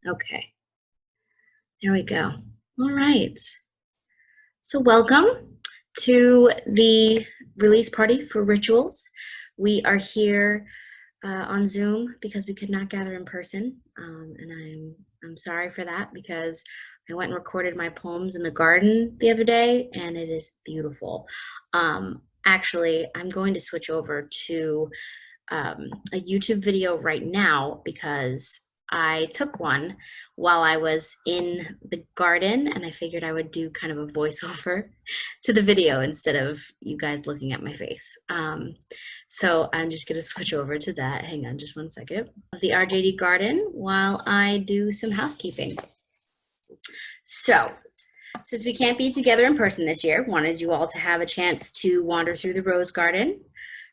Okay, there we go. All right. So welcome to the release party for Rituals. We are here on Zoom because we could not gather in person, and I'm sorry for that because I went and recorded my poems in the garden the other day, and it is beautiful. Actually, I'm going to switch over to a YouTube video right now because I took one while I was in the garden, and I figured I would do kind of a voiceover to the video instead of you guys looking at my face. So I'm just going to switch over to that. Hang on just one second. Of the RJD garden while I do some housekeeping. So since we can't be together in person this year, wanted you all to have a chance to wander through the rose garden.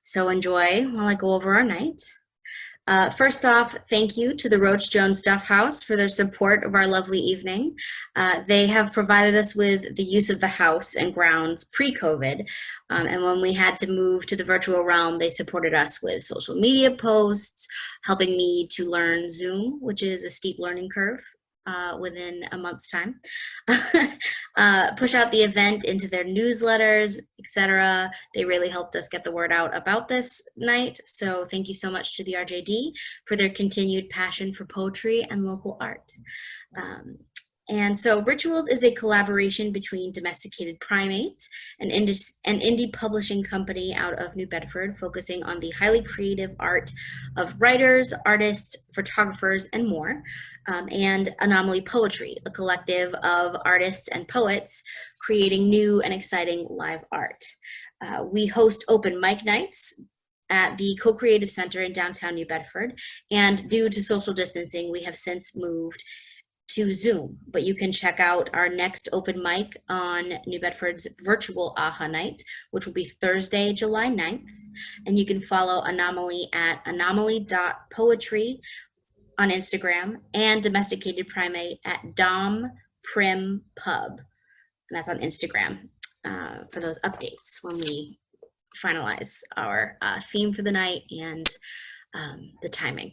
So enjoy while I go over our night. First off, thank you to the Rotch Jones Duff House for their support of our lovely evening. They have provided us with the use of the house and grounds pre-COVID, and when we had to move to the virtual realm, they supported us with social media posts, helping me to learn Zoom, which is a steep learning curve. Within a month's time, push out the event into their newsletters, etc. They really helped us get the word out about this night. So thank you so much to the RJD for their continued passion for poetry and local art. And so Rituals is a collaboration between Domesticated Primate, an indie publishing company out of New Bedford, focusing on the highly creative art of writers, artists, photographers, and more, and Anomaly Poetry, a collective of artists and poets creating new and exciting live art. We host open mic nights at the Co-Creative Center in downtown New Bedford, and due to social distancing, we have since moved to Zoom, but you can check out our next open mic on New Bedford's virtual AHA night, which will be Thursday, July 9th. And you can follow Anomaly at anomaly.poetry on Instagram and Domesticated Primate at Dom Prim Pub. And that's on Instagram for those updates when we finalize our theme for the night and the timing.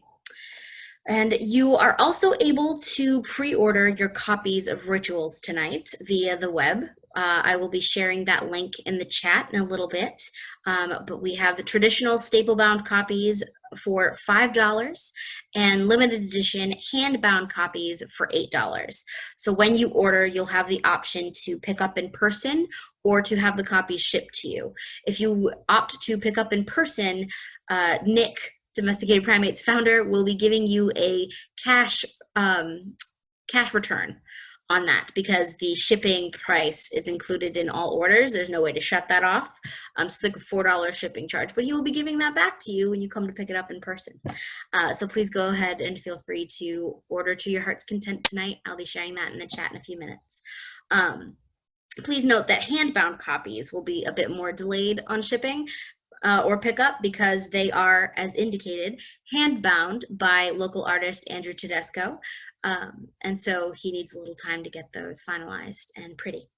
And you are also able to pre-order your copies of Rituals tonight via the web. I will be sharing that link in the chat in a little bit. But we have the traditional staple-bound copies for $5 and limited edition hand-bound copies for $8. So when you order, you'll have the option to pick up in person or to have the copies shipped to you. If you opt to pick up in person, Nick, Domesticated Primates founder, will be giving you a cash return on that because the shipping price is included in all orders. There's no way to shut that off. So it's like a $4 shipping charge, but he will be giving that back to you when you come to pick it up in person. So please go ahead and feel free to order to your heart's content tonight. I'll be sharing that in the chat in a few minutes. Please note that hand-bound copies will be a bit more delayed on shipping or pickup because they are, as indicated, hand-bound by local artist Andrew Tedesco. And so he needs a little time to get those finalized and pretty.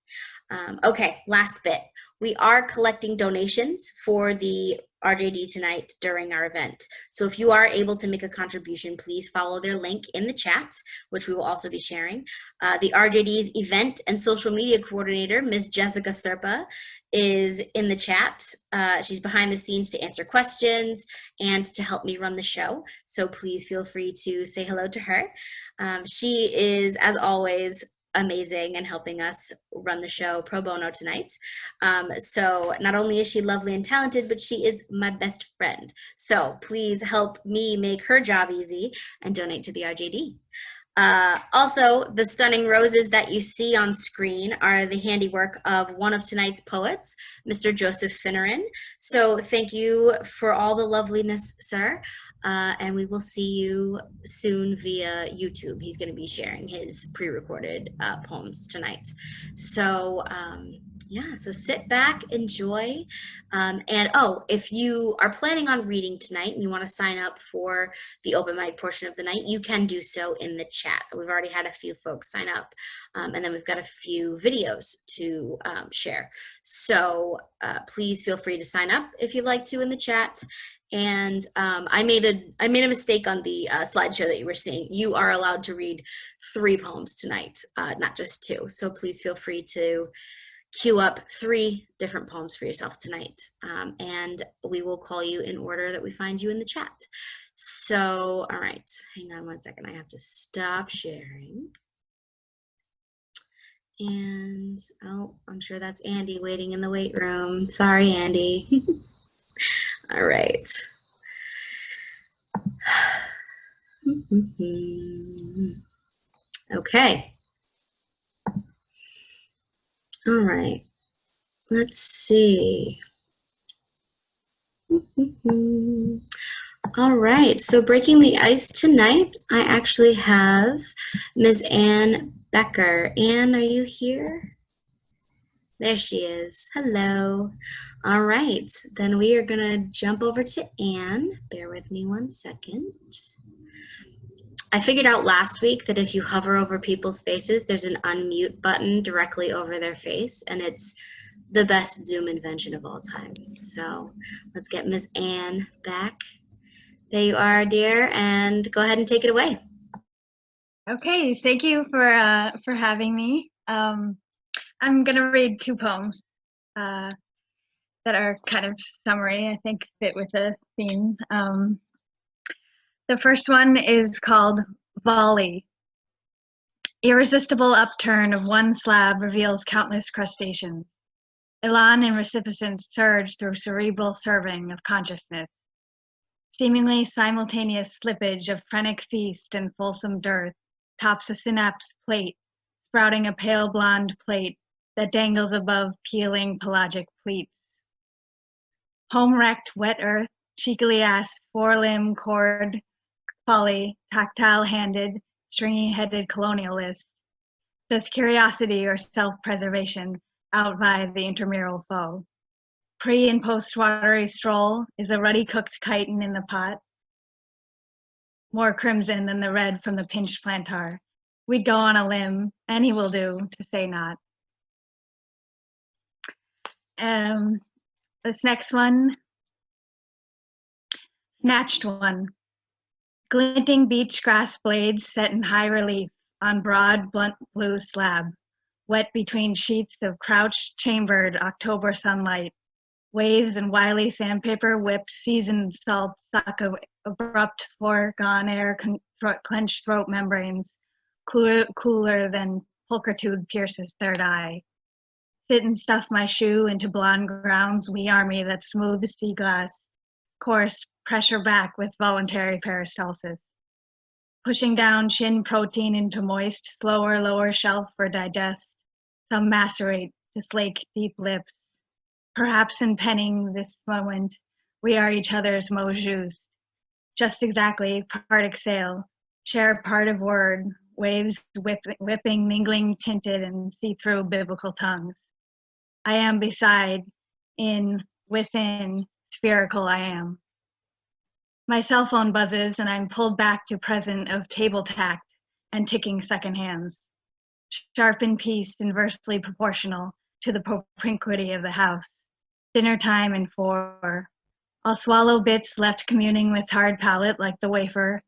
Okay, last bit. We are collecting donations for the RJD tonight during our event. So if you are able to make a contribution, please follow their link in the chat, which we will also be sharing. The RJD's event and social media coordinator, Ms. Jessica Serpa, is in the chat. She's behind the scenes to answer questions and to help me run the show. So please feel free to say hello to her. She is, as always, amazing and helping us run the show pro bono tonight. So not only is she lovely and talented, but she is my best friend. So please help me make her job easy and donate to the RJD. Also, the stunning roses that you see on screen are the handiwork of one of tonight's poets, Mr. Joseph Finneran. So thank you for all the loveliness, sir. And we will see you soon via YouTube. He's going to be sharing his pre-recorded poems tonight. So yeah, so sit back, enjoy. And oh, if you are planning on reading tonight and you want to sign up for the open mic portion of the night, you can do so in the chat. We've already had a few folks sign up, and then we've got a few videos to share. So please feel free to sign up if you'd like to in the chat. And I made a mistake on the slideshow that you were seeing. You are allowed to read 3 poems tonight, not just 2. So please feel free to queue up 3 different poems for yourself tonight. And we will call you in order that we find you in the chat. So, all right, hang on one second. I have to stop sharing. And, oh, I'm sure that's Andy waiting in the weight room. Sorry, Andy. All right. Okay. All right. Let's see. All right. So breaking the ice tonight, I actually have Ms. Ann Becker. Ann, are you here? There she is. Hello. All right. Then we are going to jump over to Ann. Bear with me one second. I figured out last week that if you hover over people's faces, there's an unmute button directly over their face, and it's the best Zoom invention of all time. So let's get Ms. Ann back. There you are, dear, and go ahead and take it away. Okay, thank you for having me. I'm gonna read 2 poems that are kind of summary, I think fit with the theme. The first one is called Volley. Irresistible upturn of one slab reveals countless crustaceans. Elan and recipiscence surge through cerebral serving of consciousness. Seemingly simultaneous slippage of phrenic feast and fulsome dearth tops a synapse plate, sprouting a pale blonde plate that dangles above peeling pelagic pleats. Home-wrecked wet earth, cheekily asked 4-limb cord folly, tactile-handed, stringy-headed colonialist. Does curiosity or self-preservation outvie the intramural foe? Pre- and post-watery stroll is a ruddy-cooked chitin in the pot, more crimson than the red from the pinched plantar. We'd go on a limb, any will do, to say not. This next one, Snatched One. Glinting beach grass blades set in high relief on broad, blunt blue slab, wet between sheets of crouched, chambered October sunlight. Waves and wily sandpaper whips seasoned salt suck abrupt foregone air clenched throat membranes, cooler than pulchritude pierces third eye. Sit and stuff my shoe into blonde grounds, wee army that smooth sea glass, course pressure back with voluntary peristalsis. Pushing down shin protein into moist, slower lower shelf for digest, some macerate to slake deep lips. Perhaps in penning this moment, we are each other's mots justes. Just exactly, part exhale, share part of word, waves whipping, mingling tinted and see-through biblical tongues. I am beside, in, within, spherical I am. My cell phone buzzes and I'm pulled back to present of table tact and ticking second hands. Sharp and pieced, inversely proportional to the propinquity of the house. Dinner time in 4. I'll swallow bits left communing with hard palate like the wafer.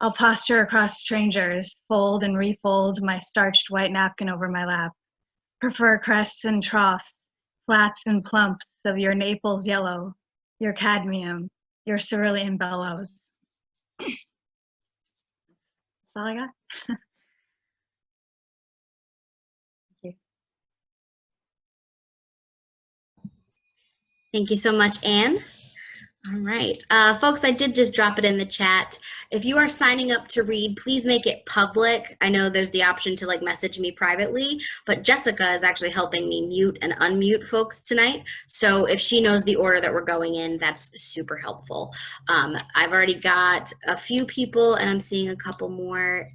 I'll posture across strangers, fold and refold my starched white napkin over my lap. Prefer crests and troughs, flats and plumps of your Naples yellow, your cadmium, your cerulean bellows. That's all I got. Thank you. Thank you so much, Ann. All right. Folks, I did just drop it in the chat. If you are signing up to read, please make it public. I know there's the option to like message me privately, but Jessica is actually helping me mute and unmute folks tonight. So if she knows the order that we're going in, that's super helpful. I've already got a few people and I'm seeing a couple more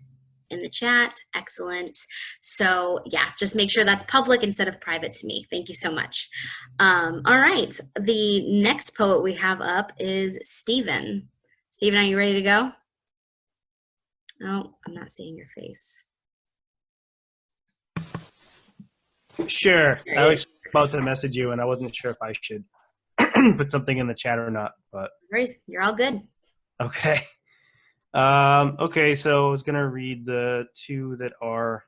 in the chat. Excellent. So yeah, just make sure that's public instead of private to me. Thank you so much. All right, the next poet we have up is Stephen. Stephen, are you ready to go? Oh, I'm not seeing your face. Sure. I was about to message you and I wasn't sure if I should put something in the chat or not. but You're all good. okay. Okay, so I was gonna read the two that are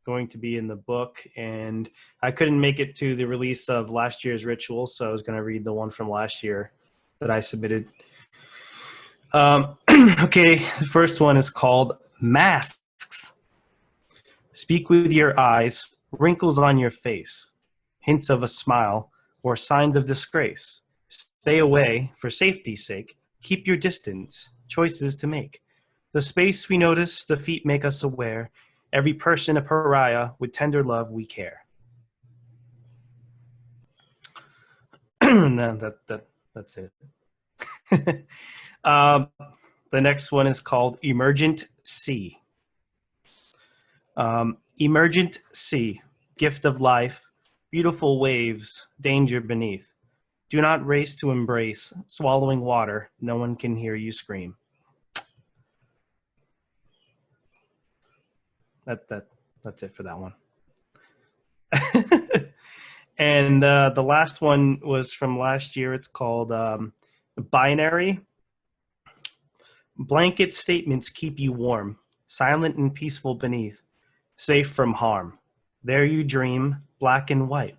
going to be in the book, and I couldn't make it to the release of last year's ritual, so I was gonna read the one from last year that I submitted. Okay, the first one is called Masks. Speak with your eyes, wrinkles on your face, hints of a smile, or signs of disgrace. Stay away for safety's sake. Keep your distance. Choices to make. The space we notice, the feet make us aware. Every person a pariah, with tender love we care. No, that's it. um, the next one is called Emergent Sea. Emergent sea, gift of life, beautiful waves, danger beneath. Do not race to embrace, swallowing water, no one can hear you scream. That's it for that one. And the last one was from last year. It's called Binary. Blanket statements keep you warm, silent and peaceful beneath, safe from harm. There you dream, black and white.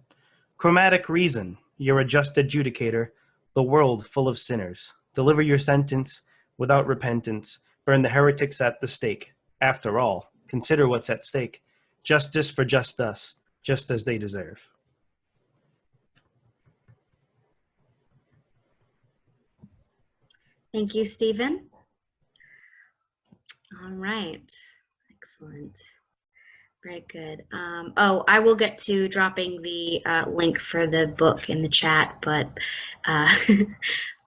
Chromatic reason, you're a just adjudicator, the world full of sinners. Deliver your sentence without repentance, burn the heretics at the stake. After all, consider what's at stake. Justice for just us, just as they deserve. Thank you, Stephen. All right. Excellent. Very good. I will get to dropping the link for the book in the chat, but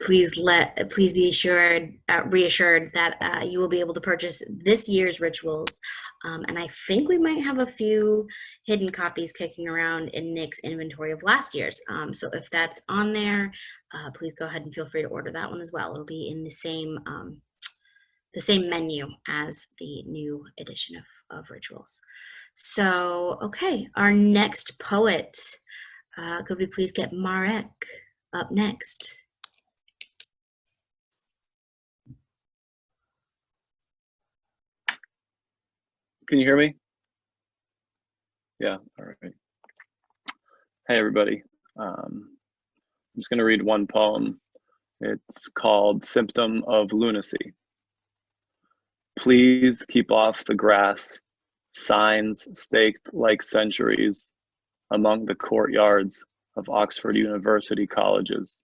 please be reassured that you will be able to purchase this year's rituals. And I think we might have a few hidden copies kicking around in Nick's inventory of last year's. So if that's on there, please go ahead and feel free to order that one as well. It'll be in the same menu as the new edition of rituals. So, okay, our next poet. Could we please get Marek up next? Can you hear me? Yeah, all right. Hey, everybody. I'm just going to read one poem. It's called Symptom of Lunacy. Please keep off the grass, signs staked like centuries among the courtyards of Oxford University colleges.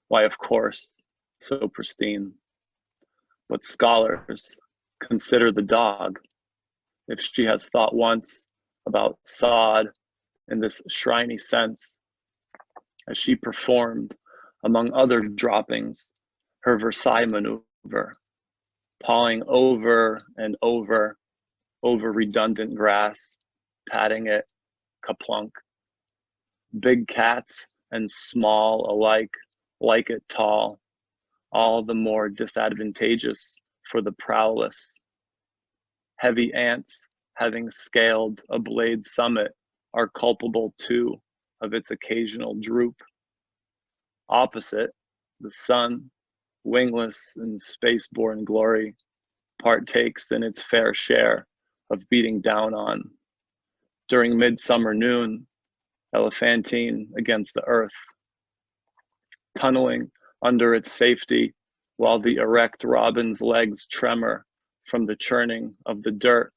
Why, of course, so pristine. But scholars consider the dog, if she has thought once about sod in this shriny sense, as she performed, among other droppings, her Versailles maneuver, pawing over and over redundant grass, patting it, kaplunk. Big cats and small alike like it tall, all the more disadvantageous for the prowless. Heavy ants, having scaled a blade summit, are culpable too of its occasional droop. Opposite, the sun, wingless in space-borne glory, partakes in its fair share of beating down on. During midsummer noon, elephantine against the earth, tunneling under its safety while the erect robin's legs tremor from the churning of the dirt.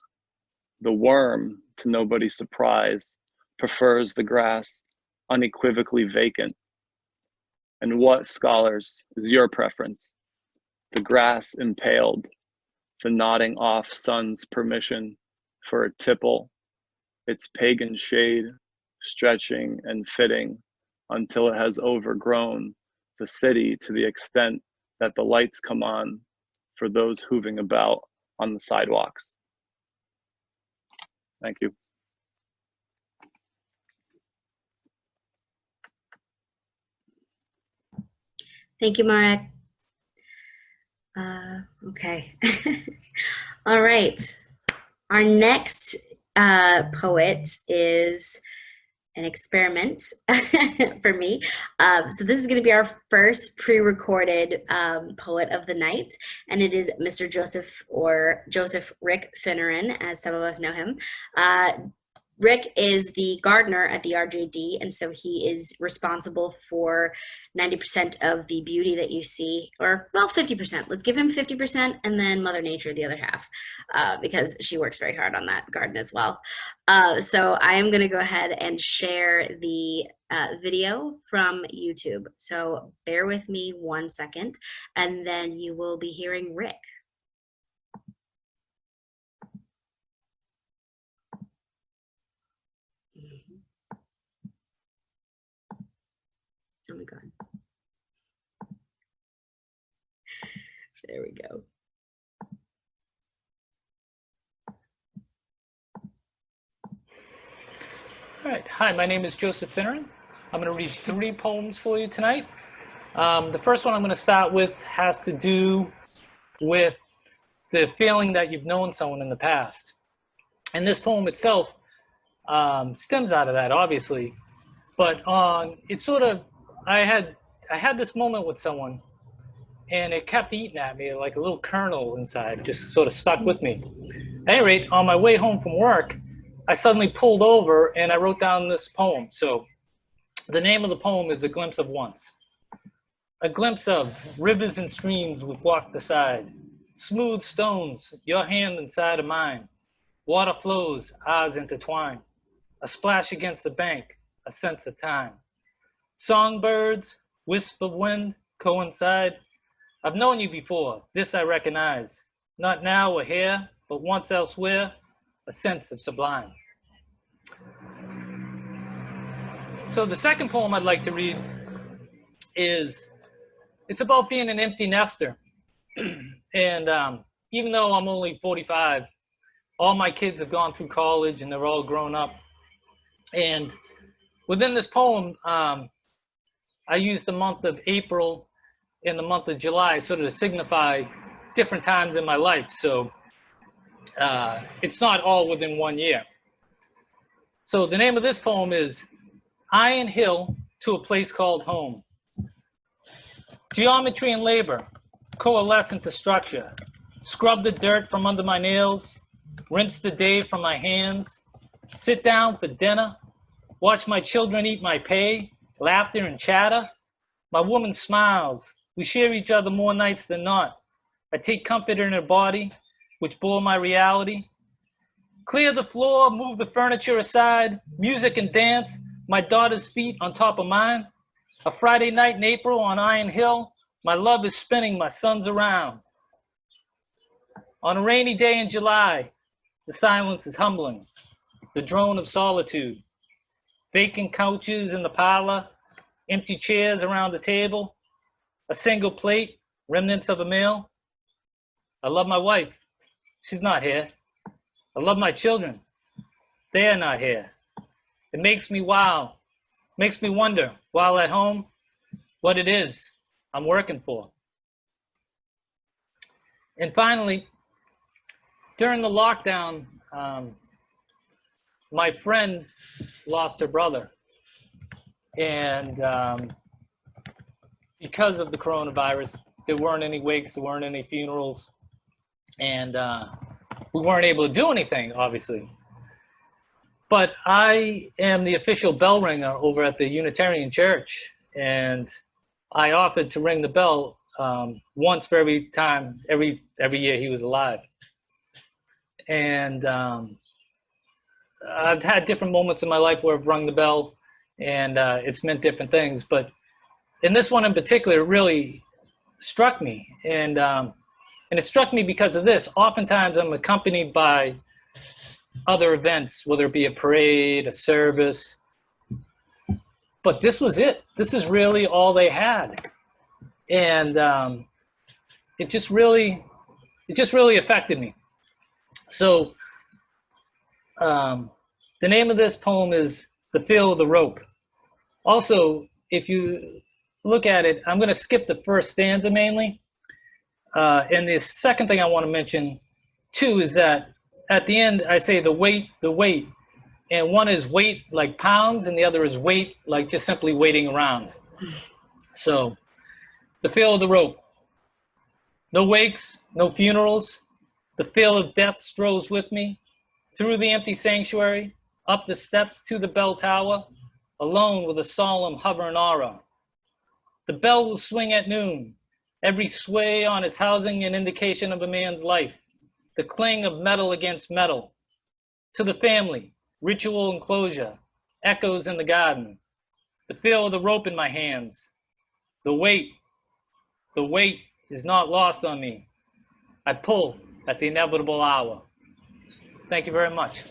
The worm, to nobody's surprise, prefers the grass unequivocally vacant. And what, scholars, is your preference? The grass impaled, the nodding off sun's permission for a tipple, its pagan shade stretching and fitting until it has overgrown the city to the extent that the lights come on for those hooving about on the sidewalks. Thank you. Thank you, Marek. Okay. All right. Our next poet is an experiment for me. So this is going to be our first pre-recorded poet of the night, and it is Mr. Joseph Rick Finneran, as some of us know him. Rick is the gardener at the RJD, and so he is responsible for 90% of the beauty that you see, or well, 50%. Let's give him 50%, and then Mother Nature the other half, because she works very hard on that garden as well. So I am going to go ahead and share the video from YouTube. So bear with me 1 second, and then you will be hearing Rick. Oh my God. There we go. All right. Hi, my name is Joseph Finneran. I'm going to read 3 poems for you tonight. The first one I'm going to start with has to do with the feeling that you've known someone in the past. And this poem itself stems out of that, obviously. But it's sort of, I had this moment with someone, and it kept eating at me like a little kernel inside, just sort of stuck with me. At any rate, on my way home from work, I suddenly pulled over and I wrote down this poem. So the name of the poem is A Glimpse of Once. A glimpse of rivers and streams we've walked beside, smooth stones, your hand inside of mine, water flows, ours intertwine, a splash against the bank, a sense of time. Songbirds, wisp of wind, coincide. I've known you before, this I recognize. Not now or here, but once elsewhere, a sense of sublime. So the second poem I'd like to read it's about being an empty nester. And even though I'm only 45, all my kids have gone through college and they're all grown up. And within this poem, I used the month of April and the month of July sort of to signify different times in my life. So it's not all within 1 year. So the name of this poem is Iron Hill to a Place Called Home. Geometry and labor coalesce into structure. Scrub the dirt from under my nails, rinse the day from my hands, sit down for dinner, watch my children eat my pay, laughter and chatter. My woman smiles. We share each other more nights than not. I take comfort in her body, which bore my reality. Clear the floor, move the furniture aside, music and dance, my daughter's feet on top of mine. A Friday night in April on Iron Hill, my love is spinning my sons around. On a rainy day in July, the silence is humbling, the drone of solitude. Vacant couches in the parlor, empty chairs around the table, a single plate, remnants of a meal. I love my wife, she's not here. I love my children, they are not here. It makes me wonder while at home what it is I'm working for. And finally, during the lockdown, my friend lost her brother. And because of the coronavirus, there weren't any wakes, there weren't any funerals, and we weren't able to do anything, obviously. But I am the official bell ringer over at the Unitarian Church, and I offered to ring the bell once for every year he was alive. And I've had different moments in my life where I've rung the bell, and it's meant different things. But in this one in particular, it really struck me, and it struck me because of this. Oftentimes, I'm accompanied by other events, whether it be a parade, a service, but this was it. This is really all they had, and it just really affected me. So the name of this poem is The Feel of the Rope. Also, if you look at it, I'm going to skip the first stanza mainly. And the second thing I want to mention too is that at the end I say the weight, And one is wait like pounds, and the other is wait like just simply waiting around. So the feel of the rope. No wakes, no funerals. The feel of death strolls with me through the empty sanctuary, up the steps to the bell tower, alone with a solemn hovering aura. The bell will swing at noon, every sway on its housing an indication of a man's life, the cling of metal against metal. To the family, ritual enclosure, echoes in the garden, the feel of the rope in my hands. The weight is not lost on me. I pull at the inevitable hour. Thank you very much.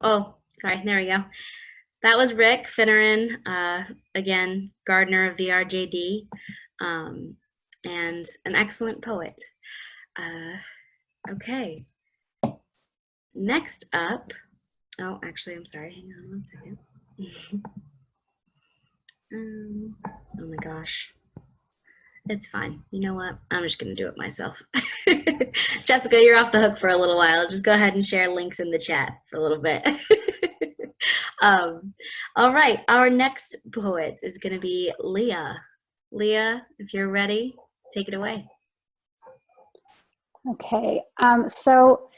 Oh, sorry, there we go. That was Rick Finneran, again, gardener of the RJD, and an excellent poet. Okay. Next up, oh, actually, I'm sorry, hang on one second. Oh my gosh. It's fine. You know what? I'm just going to do it myself. Jessica, you're off the hook for a little while. Just go ahead and share links in the chat for a little bit. All right. Our next poet is going to be Leah. Leah, if you're ready, take it away. Okay. So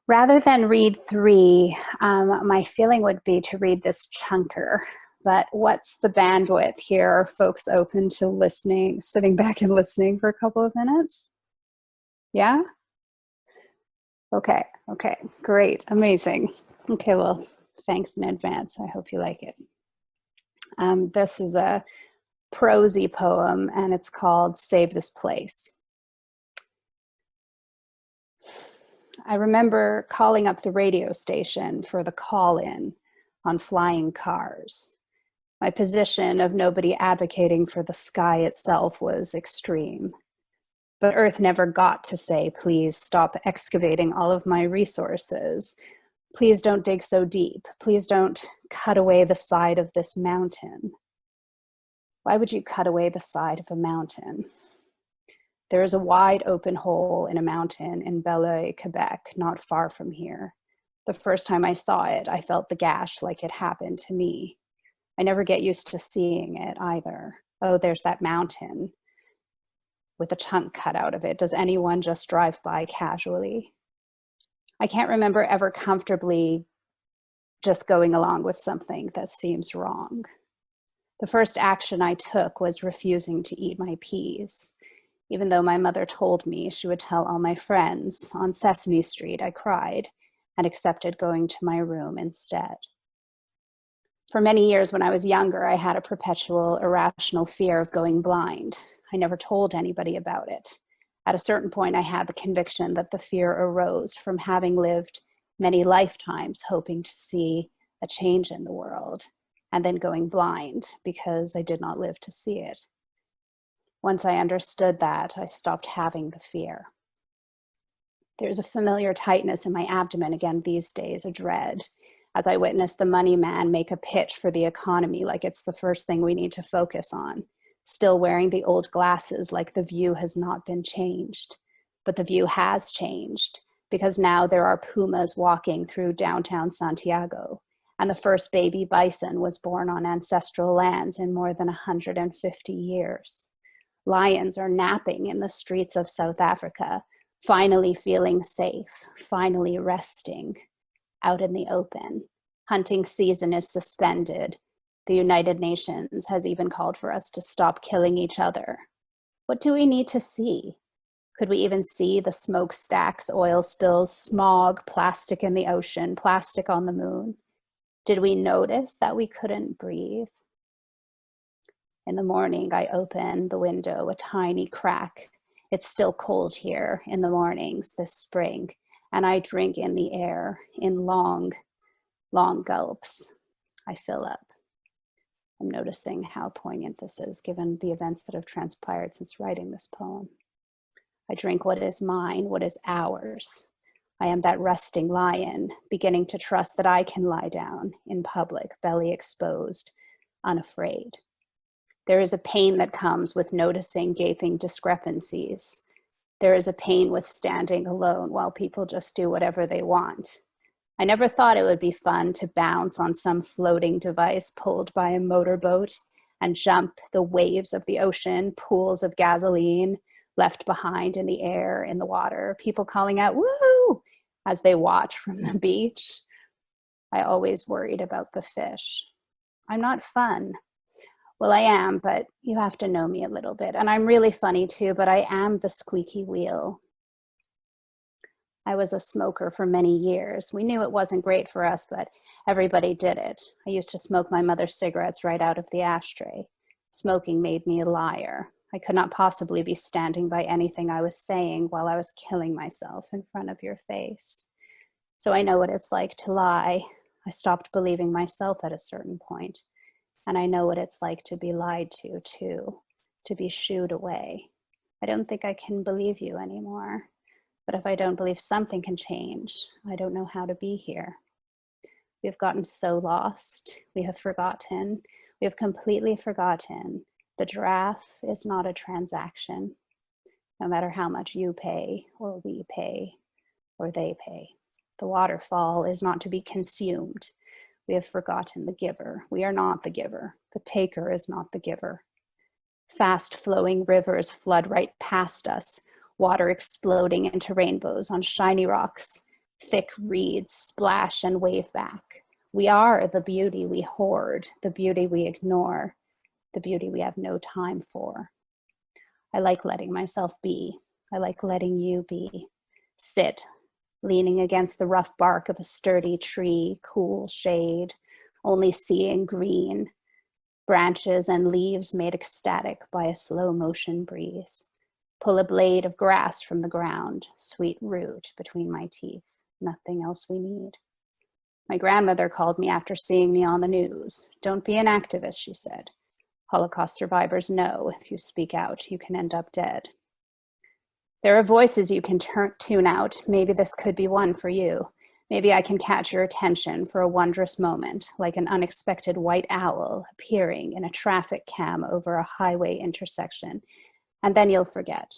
rather than read 3, my feeling would be to read this chunker. But what's the bandwidth here? Are folks open to listening, sitting back and listening for a couple of minutes? Yeah? Okay, great, amazing. Okay, well, thanks in advance. I hope you like it. This is a prosy poem, and it's called Save This Place. I remember calling up the radio station for the call-in on flying cars. My position of nobody advocating for the sky itself was extreme. But Earth never got to say, please stop excavating all of my resources. Please don't dig so deep. Please don't cut away the side of this mountain. Why would you cut away the side of a mountain? There is a wide open hole in a mountain in Belleuil, Quebec, not far from here. The first time I saw it, I felt the gash like it happened to me. I never get used to seeing it either. Oh, there's that mountain with a chunk cut out of it. Does anyone just drive by casually? I can't remember ever comfortably just going along with something that seems wrong. The first action I took was refusing to eat my peas. Even though my mother told me she would tell all my friends, on Sesame Street I cried and accepted going to my room instead. For many years when I was younger, I had a perpetual irrational fear of going blind. I never told anybody about it. At a certain point, I had the conviction that the fear arose from having lived many lifetimes hoping to see a change in the world, and then going blind because I did not live to see it. Once I understood that, I stopped having the fear. There's a familiar tightness in my abdomen again these days, a dread, as I witness the money man make a pitch for the economy like it's the first thing we need to focus on, still wearing the old glasses like the view has not been changed. But the view has changed because now there are pumas walking through downtown Santiago, and the first baby bison was born on ancestral lands in more than 150 years. Lions are napping in the streets of South Africa, finally feeling safe, finally resting out in the open. Hunting season is suspended. The United Nations has even called for us to stop killing each other. What do we need to see? Could we even see the smokestacks, oil spills, smog, plastic in the ocean, plastic on the moon? Did we notice that we couldn't breathe? In the morning, I open the window, a tiny crack. It's still cold here in the mornings this spring, and I drink in the air in long, long gulps. I fill up. I'm noticing how poignant this is given the events that have transpired since writing this poem. I drink what is mine, what is ours. I am that resting lion, beginning to trust that I can lie down in public, belly exposed, unafraid. There is a pain that comes with noticing gaping discrepancies. There is a pain with standing alone while people just do whatever they want. I never thought it would be fun to bounce on some floating device pulled by a motorboat and jump the waves of the ocean, pools of gasoline left behind in the air, in the water, people calling out, "Woo!" as they watch from the beach. I always worried about the fish. I'm not fun. Well, I am, but you have to know me a little bit. And I'm really funny too, but I am the squeaky wheel. I was a smoker for many years. We knew it wasn't great for us, but everybody did it. I used to smoke my mother's cigarettes right out of the ashtray. Smoking made me a liar. I could not possibly be standing by anything I was saying while I was killing myself in front of your face. So I know what it's like to lie. I stopped believing myself at a certain point. And I know what it's like to be lied to, too, to be shooed away. I don't think I can believe you anymore. But if I don't believe something can change, I don't know how to be here. We have gotten so lost. We have forgotten. We have completely forgotten. The giraffe is not a transaction, no matter how much you pay, or we pay, or they pay. The waterfall is not to be consumed. We have forgotten the giver. We are not the giver. The taker is not the giver. Fast-flowing rivers flood right past us, water exploding into rainbows on shiny rocks. Thick reeds splash and wave back. We are the beauty we hoard, the beauty we ignore, the beauty we have no time for. I like letting myself be. I like letting you be. Sit, leaning against the rough bark of a sturdy tree, cool shade, only seeing green, branches and leaves made ecstatic by a slow motion breeze. Pull a blade of grass from the ground, sweet root between my teeth, nothing else we need. My grandmother called me after seeing me on the news. Don't be an activist, she said. Holocaust survivors know if you speak out, you can end up dead. There are voices you can tune out. Maybe this could be one for you. Maybe I can catch your attention for a wondrous moment, like an unexpected white owl appearing in a traffic cam over a highway intersection, and then you'll forget.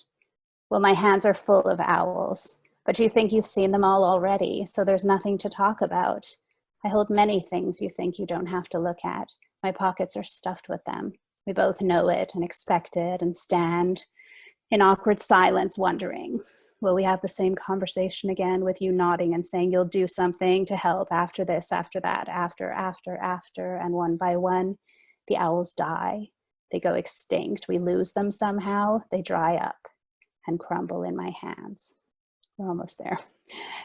Well, my hands are full of owls, but you think you've seen them all already, so there's nothing to talk about. I hold many things you think you don't have to look at. My pockets are stuffed with them. We both know it and expect it and stand in awkward silence, wondering, will we have the same conversation again with you nodding and saying you'll do something to help after this, after that, after, and one by one, the owls die. They go extinct. We lose them somehow. They dry up and crumble in my hands. We're almost there.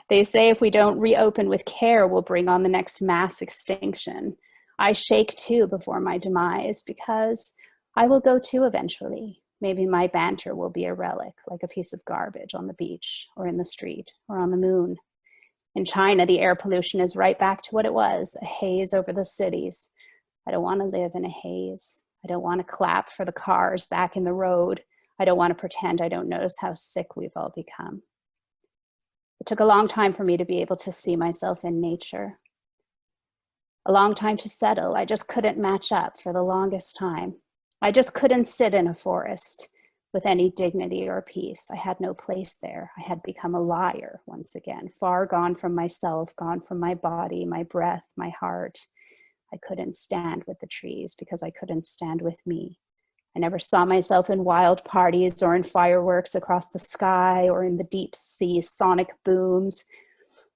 They say if we don't reopen with care, we'll bring on the next mass extinction. I shake too before my demise because I will go too eventually. Maybe my banter will be a relic, like a piece of garbage on the beach or in the street or on the moon. In China, the air pollution is right back to what it was, a haze over the cities. I don't want to live in a haze. I don't want to clap for the cars back in the road. I don't want to pretend I don't notice how sick we've all become. It took a long time for me to be able to see myself in nature. A long time to settle. I just couldn't match up for the longest time. I just couldn't sit in a forest with any dignity or peace. I had no place there. I had become a liar once again, far gone from myself, gone from my body, my breath, my heart. I couldn't stand with the trees because I couldn't stand with me. I never saw myself in wild parties or in fireworks across the sky or in the deep sea sonic booms,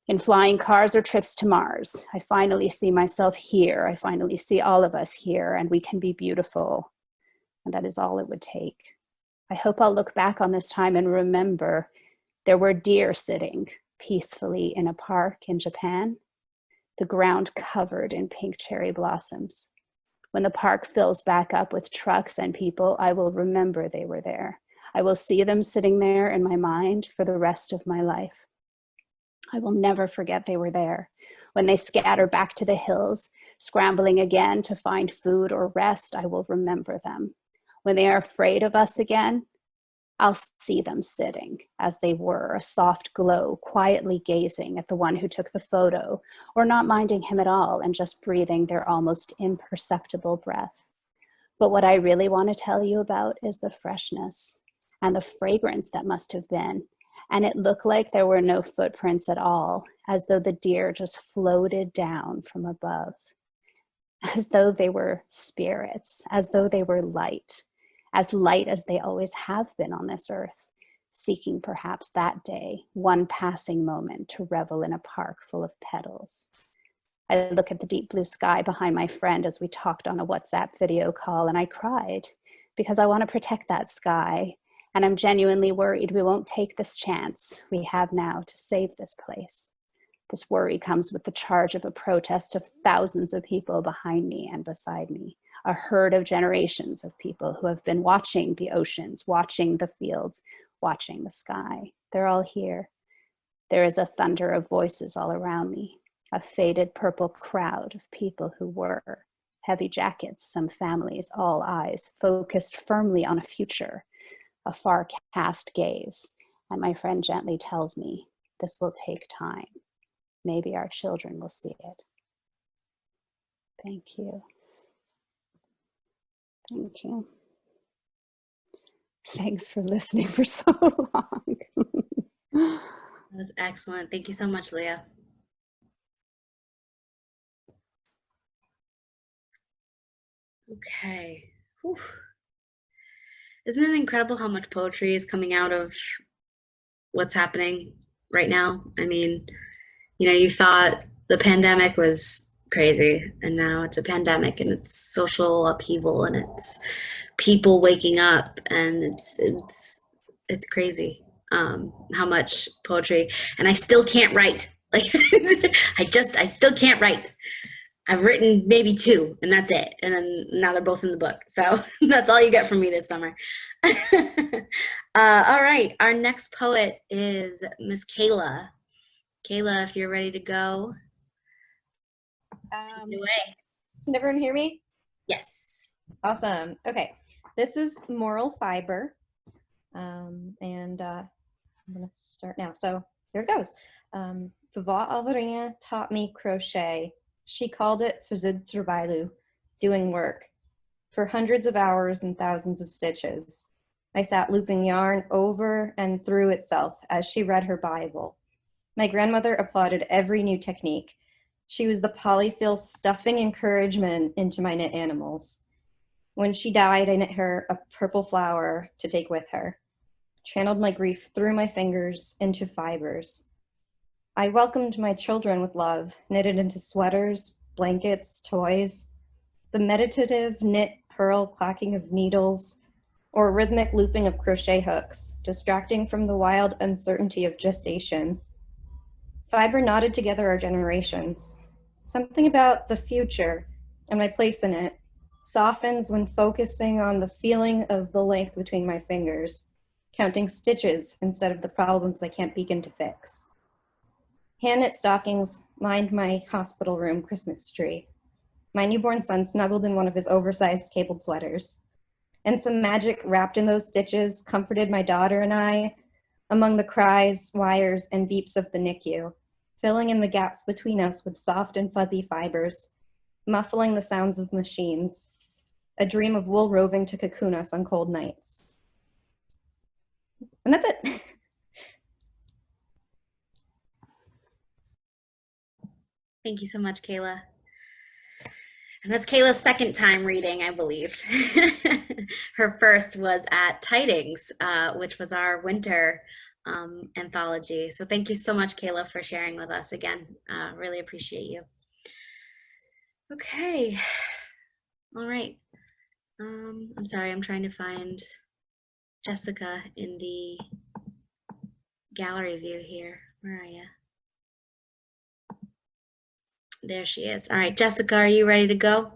in flying cars or trips to Mars. I finally see myself here. I finally see all of us here, and we can be beautiful. And that is all it would take. I hope I'll look back on this time and remember there were deer sitting peacefully in a park in Japan, the ground covered in pink cherry blossoms. When the park fills back up with trucks and people, I will remember they were there. I will see them sitting there in my mind for the rest of my life. I will never forget they were there. When they scatter back to the hills, scrambling again to find food or rest, I will remember them. When they are afraid of us again, I'll see them sitting as they were, a soft glow, quietly gazing at the one who took the photo, or not minding him at all and just breathing their almost imperceptible breath. But what I really want to tell you about is the freshness and the fragrance that must have been. And it looked like there were no footprints at all, as though the deer just floated down from above, as though they were spirits, as though they were light as they always have been on this earth, seeking perhaps that day one passing moment to revel in a park full of petals. I look at the deep blue sky behind my friend as we talked on a WhatsApp video call, and I cried because I want to protect that sky. And I'm genuinely worried we won't take this chance we have now to save this place. This worry comes with the charge of a protest of thousands of people behind me and beside me, a herd of generations of people who have been watching the oceans, watching the fields, watching the sky. They're all here. There is a thunder of voices all around me, a faded purple crowd of people who were. Heavy jackets, some families, all eyes focused firmly on a future, a far cast gaze. And my friend gently tells me, this will take time. Maybe our children will see it. Thank you. Thank you. Thanks for listening for so long. That was excellent. Thank you so much, Leah. Okay. Whew. Isn't it incredible how much poetry is coming out of what's happening right now? I mean, you know, you thought the pandemic was crazy, and now it's a pandemic, and it's social upheaval, and it's people waking up, and it's crazy how much poetry. And I still can't write. Like I still can't write. I've written maybe 2, and that's it. And then now they're both in the book. So that's all you get from me this summer. All right, our next poet is Miss Kayla. Kayla, if you're ready to go. Take it away. Can everyone hear me? Yes. Awesome. Okay. This is Moral Fiber. And I'm going to start now. So here it goes. Vovó Alvarinha taught me crochet. She called it fazid trabalho, doing work. For hundreds of hours and thousands of stitches, I sat looping yarn over and through itself as she read her Bible. My grandmother applauded every new technique. She was the polyfill stuffing encouragement into my knit animals. When she died, I knit her a purple flower to take with her, channeled my grief through my fingers into fibers. I welcomed my children with love, knitted into sweaters, blankets, toys. The meditative knit purl clacking of needles, or rhythmic looping of crochet hooks, distracting from the wild uncertainty of gestation. Fiber knotted together our generations. Something about the future and my place in it softens when focusing on the feeling of the length between my fingers, counting stitches instead of the problems I can't begin to fix. Hand-knit stockings lined my hospital room Christmas tree. My newborn son snuggled in one of his oversized cabled sweaters. And some magic wrapped in those stitches comforted my daughter and I among the cries, wires, and beeps of the NICU, filling in the gaps between us with soft and fuzzy fibers, muffling the sounds of machines, a dream of wool roving to cocoon us on cold nights. And that's it. Thank you so much, Kayla. And that's Kayla's second time reading, I believe. Her first was at Tidings, which was our winter anthology. So thank you so much, Kayla, for sharing with us again. Really appreciate you. Okay. All right. I'm sorry, I'm trying to find Jessica in the gallery view here. Where are you? There she is. All right, Jessica, are you ready to go?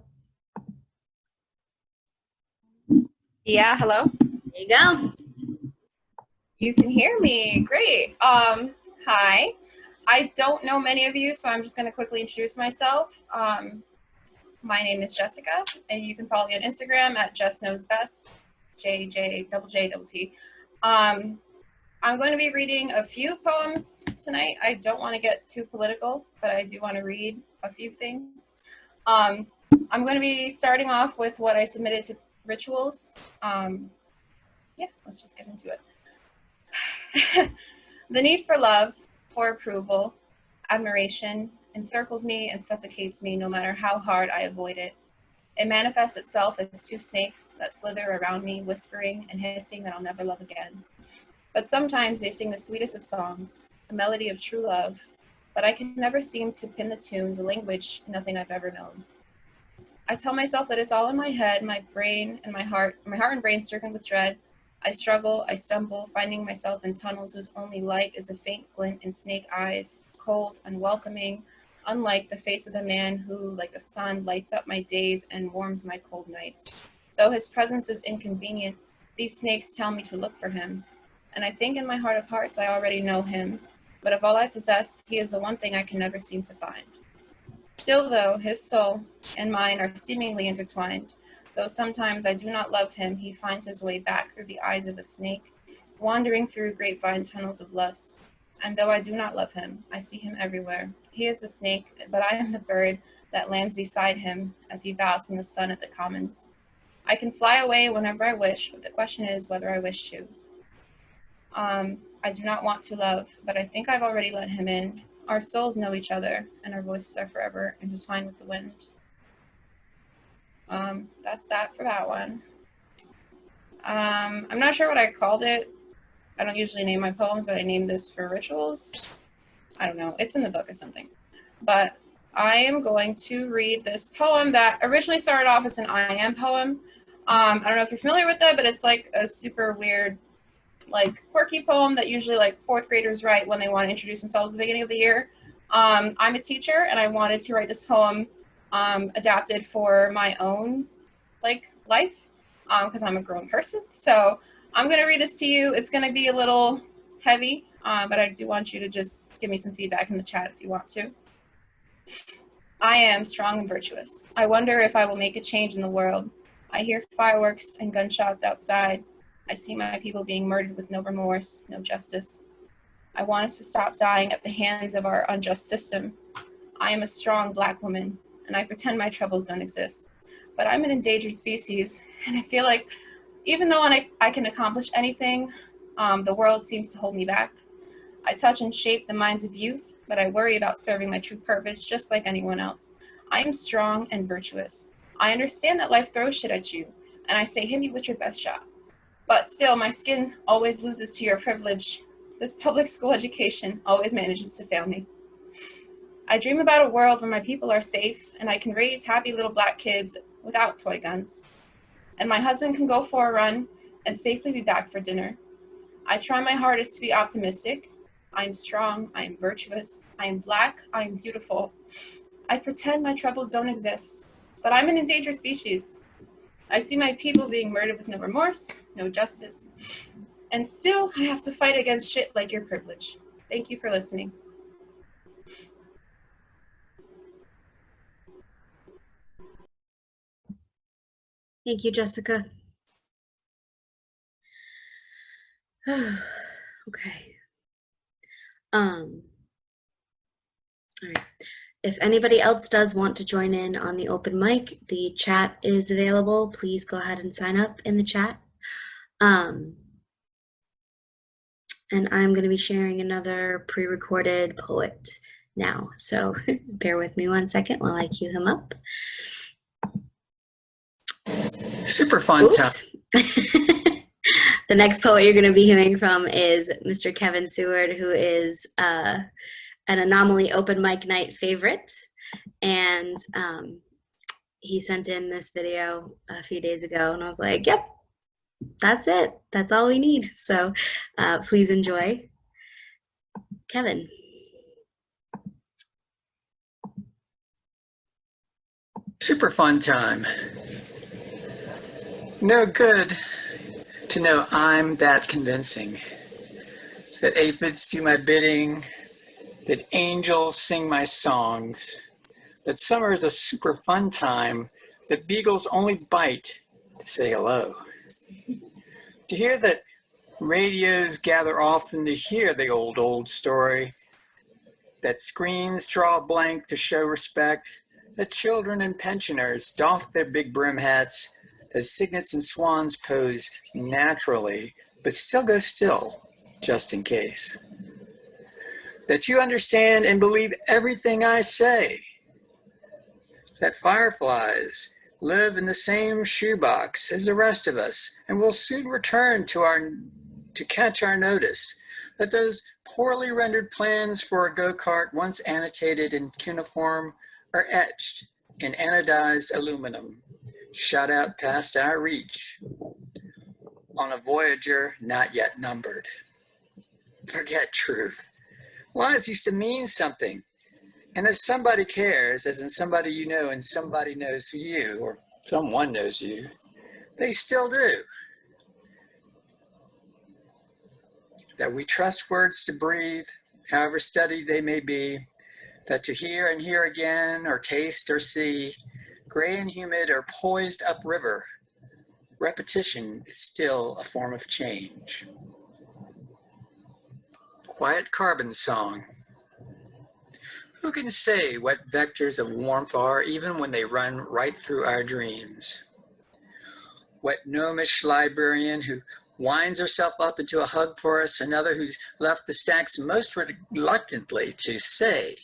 Yeah, hello. There you go. You can hear me. Great. Hi. I don't know many of you, so I'm just going to quickly introduce myself. My name is Jessica, and you can follow me on Instagram at Jess Knows Best, JJJT. I'm going to be reading a few poems tonight. I don't want to get too political, but I do want to read a few things. I'm going to be starting off with what I submitted to rituals. Yeah, let's just get into it. The need for love, for approval, admiration, encircles me and suffocates me no matter how hard I avoid it. It manifests itself as two snakes that slither around me, whispering and hissing that I'll never love again. But sometimes they sing the sweetest of songs, the melody of true love, but I can never seem to pin the tune, the language, nothing I've ever known. I tell myself that it's all in my head, my brain and my heart and brain stricken with dread. I struggle, I stumble, finding myself in tunnels whose only light is a faint glint in snake eyes, cold, unwelcoming, unlike the face of the man who, like a sun, lights up my days and warms my cold nights. Though his presence is inconvenient, these snakes tell me to look for him. And I think in my heart of hearts I already know him, but of all I possess, he is the one thing I can never seem to find. Still though, his soul and mine are seemingly intertwined. Though sometimes I do not love him, he finds his way back through the eyes of a snake, wandering through grapevine tunnels of lust. And though I do not love him, I see him everywhere. He is the snake, but I am the bird that lands beside him as he basks in the sun at the commons. I can fly away whenever I wish, but the question is whether I wish to. I do not want to love, but I think I've already let him in. Our souls know each other, and our voices are forever intertwined with the wind. That's that for that one. I'm not sure what I called it. I don't usually name my poems, but I named this for rituals. I don't know. It's in the book or something. But I am going to read this poem that originally started off as an I am poem. I don't know if you're familiar with it, but it's like a super weird, like quirky poem that usually like fourth graders write when they want to introduce themselves at the beginning of the year. I'm a teacher and I wanted to write this poem adapted for my own like life because I'm a grown person. So I'm going to read this to you. It's going to be a little heavy, but I do want you to just give me some feedback in the chat if you want to. I am strong and virtuous. I wonder if I will make a change in the world. I hear fireworks and gunshots outside. I see my people being murdered with no remorse, no justice. I want us to stop dying at the hands of our unjust system. I am a strong Black woman, and I pretend my troubles don't exist. But I'm an endangered species, and I feel like even though I can accomplish anything, the world seems to hold me back. I touch and shape the minds of youth, but I worry about serving my true purpose just like anyone else. I am strong and virtuous. I understand that life throws shit at you, and I say hit me with your best shot. But still, my skin always loses to your privilege. This public school education always manages to fail me. I dream about a world where my people are safe, and I can raise happy little Black kids without toy guns. And my husband can go for a run and safely be back for dinner. I try my hardest to be optimistic. I am strong, I am virtuous, I am Black, I am beautiful. I pretend my troubles don't exist, but I'm an endangered species. I see my people being murdered with no remorse, no justice. And still, I have to fight against shit like your privilege. Thank you for listening. Thank you, Jessica. Okay. All right. If anybody else does want to join in on the open mic, the chat is available. Please go ahead and sign up in the chat. And I'm going to be sharing another pre-recorded poet now. So bear with me 1 second while I cue him up. Super fun time. The next poet you're going to be hearing from is Mr. Kevin Seward, who is an Anomaly open mic night favorite. And he sent in this video a few days ago, and I was like, yep, that's it. That's all we need. So please enjoy. Kevin. Super fun time. No good to know I'm that convincing, that aphids do my bidding, that angels sing my songs, that summer is a super fun time, that beagles only bite to say hello. To hear that radios gather often to hear the old story, that screens draw a blank to show respect, that children and pensioners doff their big brim hats that cygnets and swans pose naturally, but still go still, just in case. That you understand and believe everything I say. That fireflies live in the same shoebox as the rest of us and will soon return to catch our notice. That those poorly rendered plans for a go-kart once annotated in cuneiform are etched in anodized aluminum, shot out past our reach on a Voyager not yet numbered. Forget truth. Lies used to mean something. And if somebody cares, as in somebody you know and somebody knows you, or someone knows you, they still do. That we trust words to breathe, however studied they may be, that to hear and hear again, or taste or see, gray and humid or poised upriver, repetition is still a form of change. Quiet carbon song. Who can say what vectors of warmth are even when they run right through our dreams? What gnomish librarian who winds herself up into a hug for us, another who's left the stacks most reluctantly to say,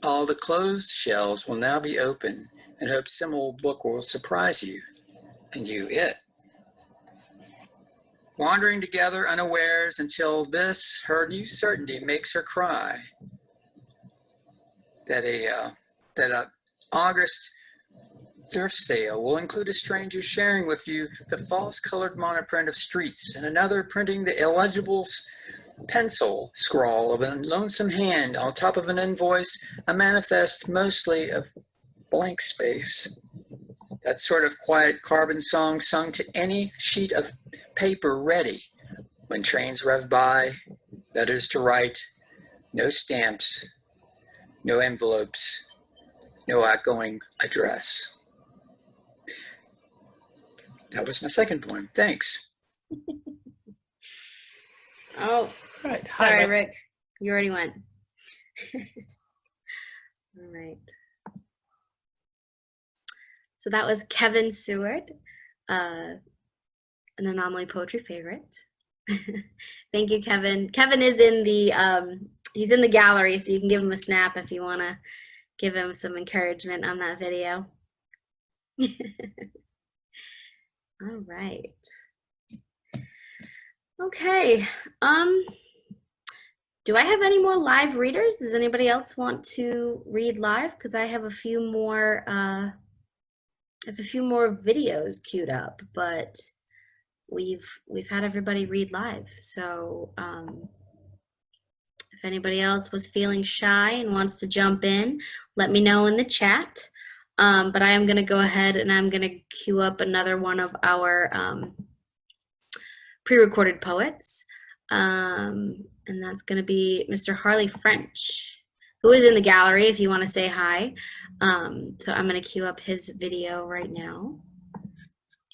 all the closed shelves will now be open, and hope some old book will surprise you, and you it. Wandering together unawares until this, her new certainty, makes her cry. That a August thrift sale will include a stranger sharing with you the false colored monoprint of streets, and another printing the illegible pencil scrawl of a lonesome hand on top of an invoice, a manifest mostly of blank space. That sort of quiet carbon song sung to any sheet of paper ready when trains rev by, letters to write, no stamps, no envelopes, no outgoing address. That was my second poem. Thanks. Oh, Right. Hi, sorry, Rick. Rick. You already went. All right. So that was Kevin Seward, an Anomaly Poetry favorite. Thank you, Kevin. Kevin is in the he's in the gallery, so you can give him a snap if you want to give him some encouragement on that video. All right. Okay. Do I have any more live readers? Does anybody else want to read live? Because I have a few more videos queued up, but we've had everybody read live. So if anybody else was feeling shy and wants to jump in, let me know in the chat. But I am going to go ahead and I'm going to queue up another one of our pre-recorded poets. And that's going to be Mr. Harley French, who is in the gallery if you want to say hi. So I'm going to queue up his video right now.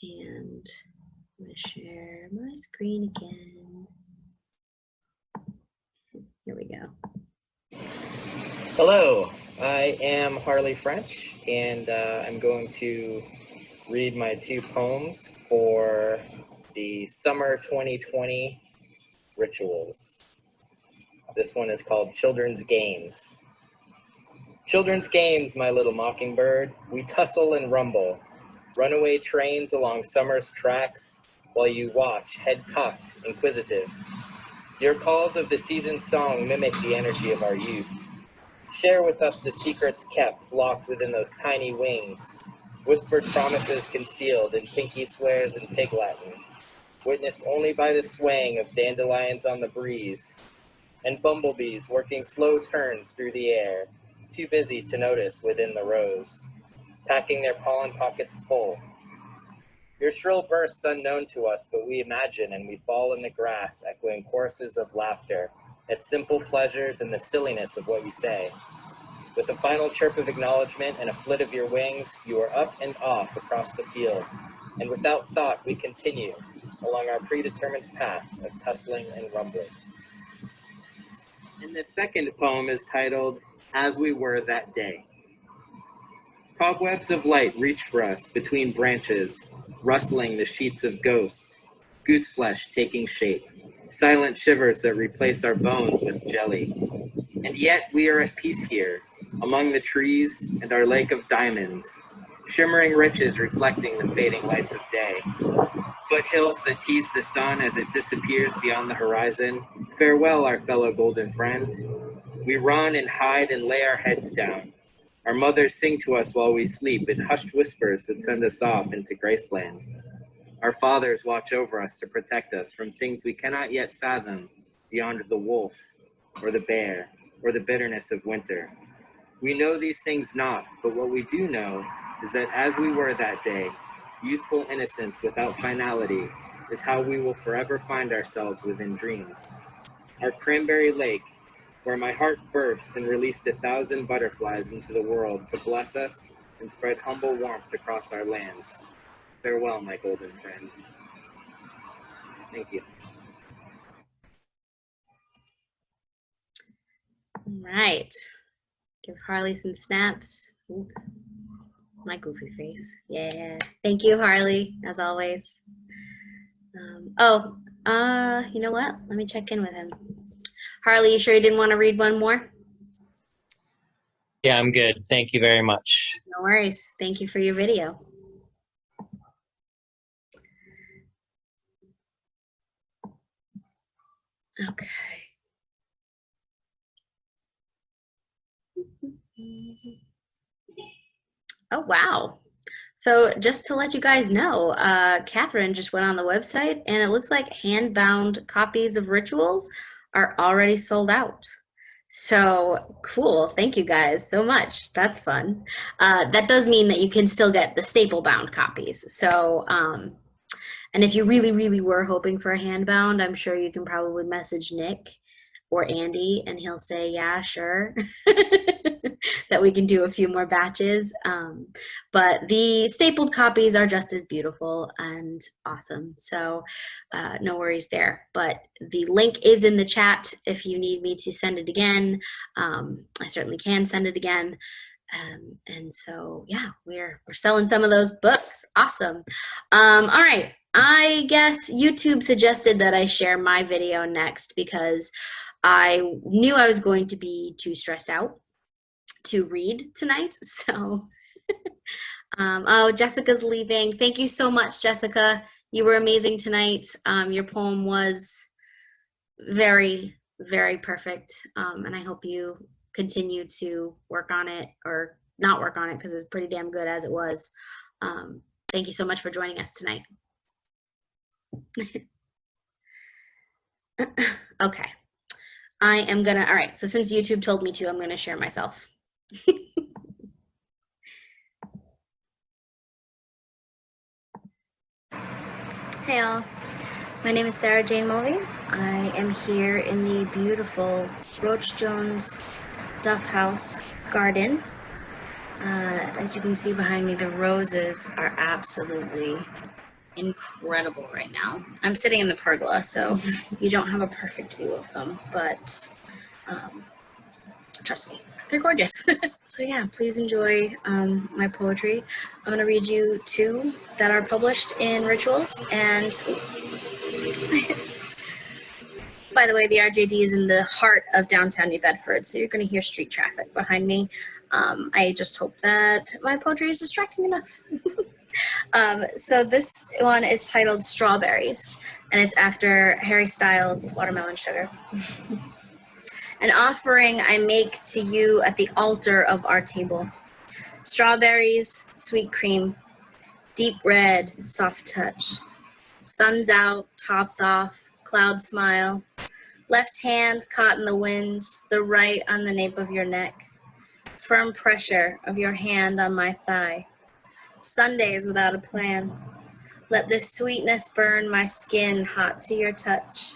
And I'm going to share my screen again. Here we go. Hello, I am Harley French, and I'm going to read my two poems for the summer 2020 rituals. This one is called Children's Games. Children's games, my little mockingbird, we tussle and rumble, runaway trains along summer's tracks, while you watch, head cocked, inquisitive. Your calls of the season's song mimic the energy of our youth. Share with us the secrets kept, locked within those tiny wings, whispered promises concealed in pinky swears and pig Latin, witnessed only by the swaying of dandelions on the breeze, and bumblebees working slow turns through the air, too busy to notice within the rows, packing their pollen pockets full. Your shrill bursts unknown to us, but we imagine, and we fall in the grass, echoing choruses of laughter at simple pleasures and the silliness of what you say. With a final chirp of acknowledgement and a flit of your wings, you are up and off across the field, and without thought we continue along our predetermined path of tussling and rumbling. And the second poem is titled, As We Were That Day. Cobwebs of light reach for us between branches, rustling the sheets of ghosts, goose flesh taking shape, silent shivers that replace our bones with jelly. And yet we are at peace here, among the trees and our lake of diamonds, shimmering riches reflecting the fading lights of day. Foothills that tease the sun as it disappears beyond the horizon. Farewell, our fellow golden friend. We run and hide and lay our heads down. Our mothers sing to us while we sleep in hushed whispers that send us off into Graceland. Our fathers watch over us to protect us from things we cannot yet fathom beyond the wolf, or the bear, or the bitterness of winter. We know these things not, but what we do know is that as we were that day, youthful innocence without finality is how we will forever find ourselves within dreams. Our cranberry lake, where my heart burst and released 1,000 butterflies into the world to bless us and spread humble warmth across our lands. Farewell, my golden friend. Thank you. All right. Give Harley some snaps. Oops. My goofy face. Yeah. Thank you, Harley, as always. You know what? Let me check in with him. Harley, you sure you didn't want to read one more? Yeah, I'm good. Thank you very much. No worries. Thank you for your video. Okay. Oh, wow. So just to let you guys know, Catherine just went on the website and it looks like hand-bound copies of Rituals are already sold out. So cool. Thank you guys so much. That's fun. That does mean that you can still get the staple-bound copies. So, and if you really, really were hoping for a hand-bound, I'm sure you can probably message Nick or Andy and he'll say, yeah, sure, that we can do a few more batches. But the stapled copies are just as beautiful and awesome. So no worries there. But the link is in the chat if you need me to send it again. I certainly can send it again. And so, yeah, we're selling some of those books. Awesome. All right. I guess YouTube suggested that I share my video next because I knew I was going to be too stressed out to read tonight. So, oh, Jessica's leaving. Thank you so much, Jessica. You were amazing tonight. Your poem was very, very perfect. And I hope you continue to work on it or not work on it because it was pretty damn good as it was. Thank you so much for joining us tonight. Okay. I am gonna, all right, so since YouTube told me to, I'm gonna share myself. Hey all, my name is Sarah Jane Mulvey. I am here in the beautiful Rotch Jones Duff House garden. As you can see behind me, the roses are absolutely incredible right now. I'm sitting in the pergola, so you don't have a perfect view of them, but trust me, they're gorgeous. So yeah, please enjoy my poetry. I'm going to read you two that are published in Rituals. And by the way, the RJD is in the heart of downtown New Bedford, so you're going to hear street traffic behind me. I just hope that my poetry is distracting enough. So this one is titled Strawberries, and it's after Harry Styles' Watermelon Sugar. An offering I make to you at the altar of our table. Strawberries, sweet cream, deep red, soft touch. Sun's out, tops off, cloud smile. Left hand caught in the wind, the right on the nape of your neck. Firm pressure of your hand on my thigh. Sundays without a plan. Let this sweetness burn my skin hot to your touch.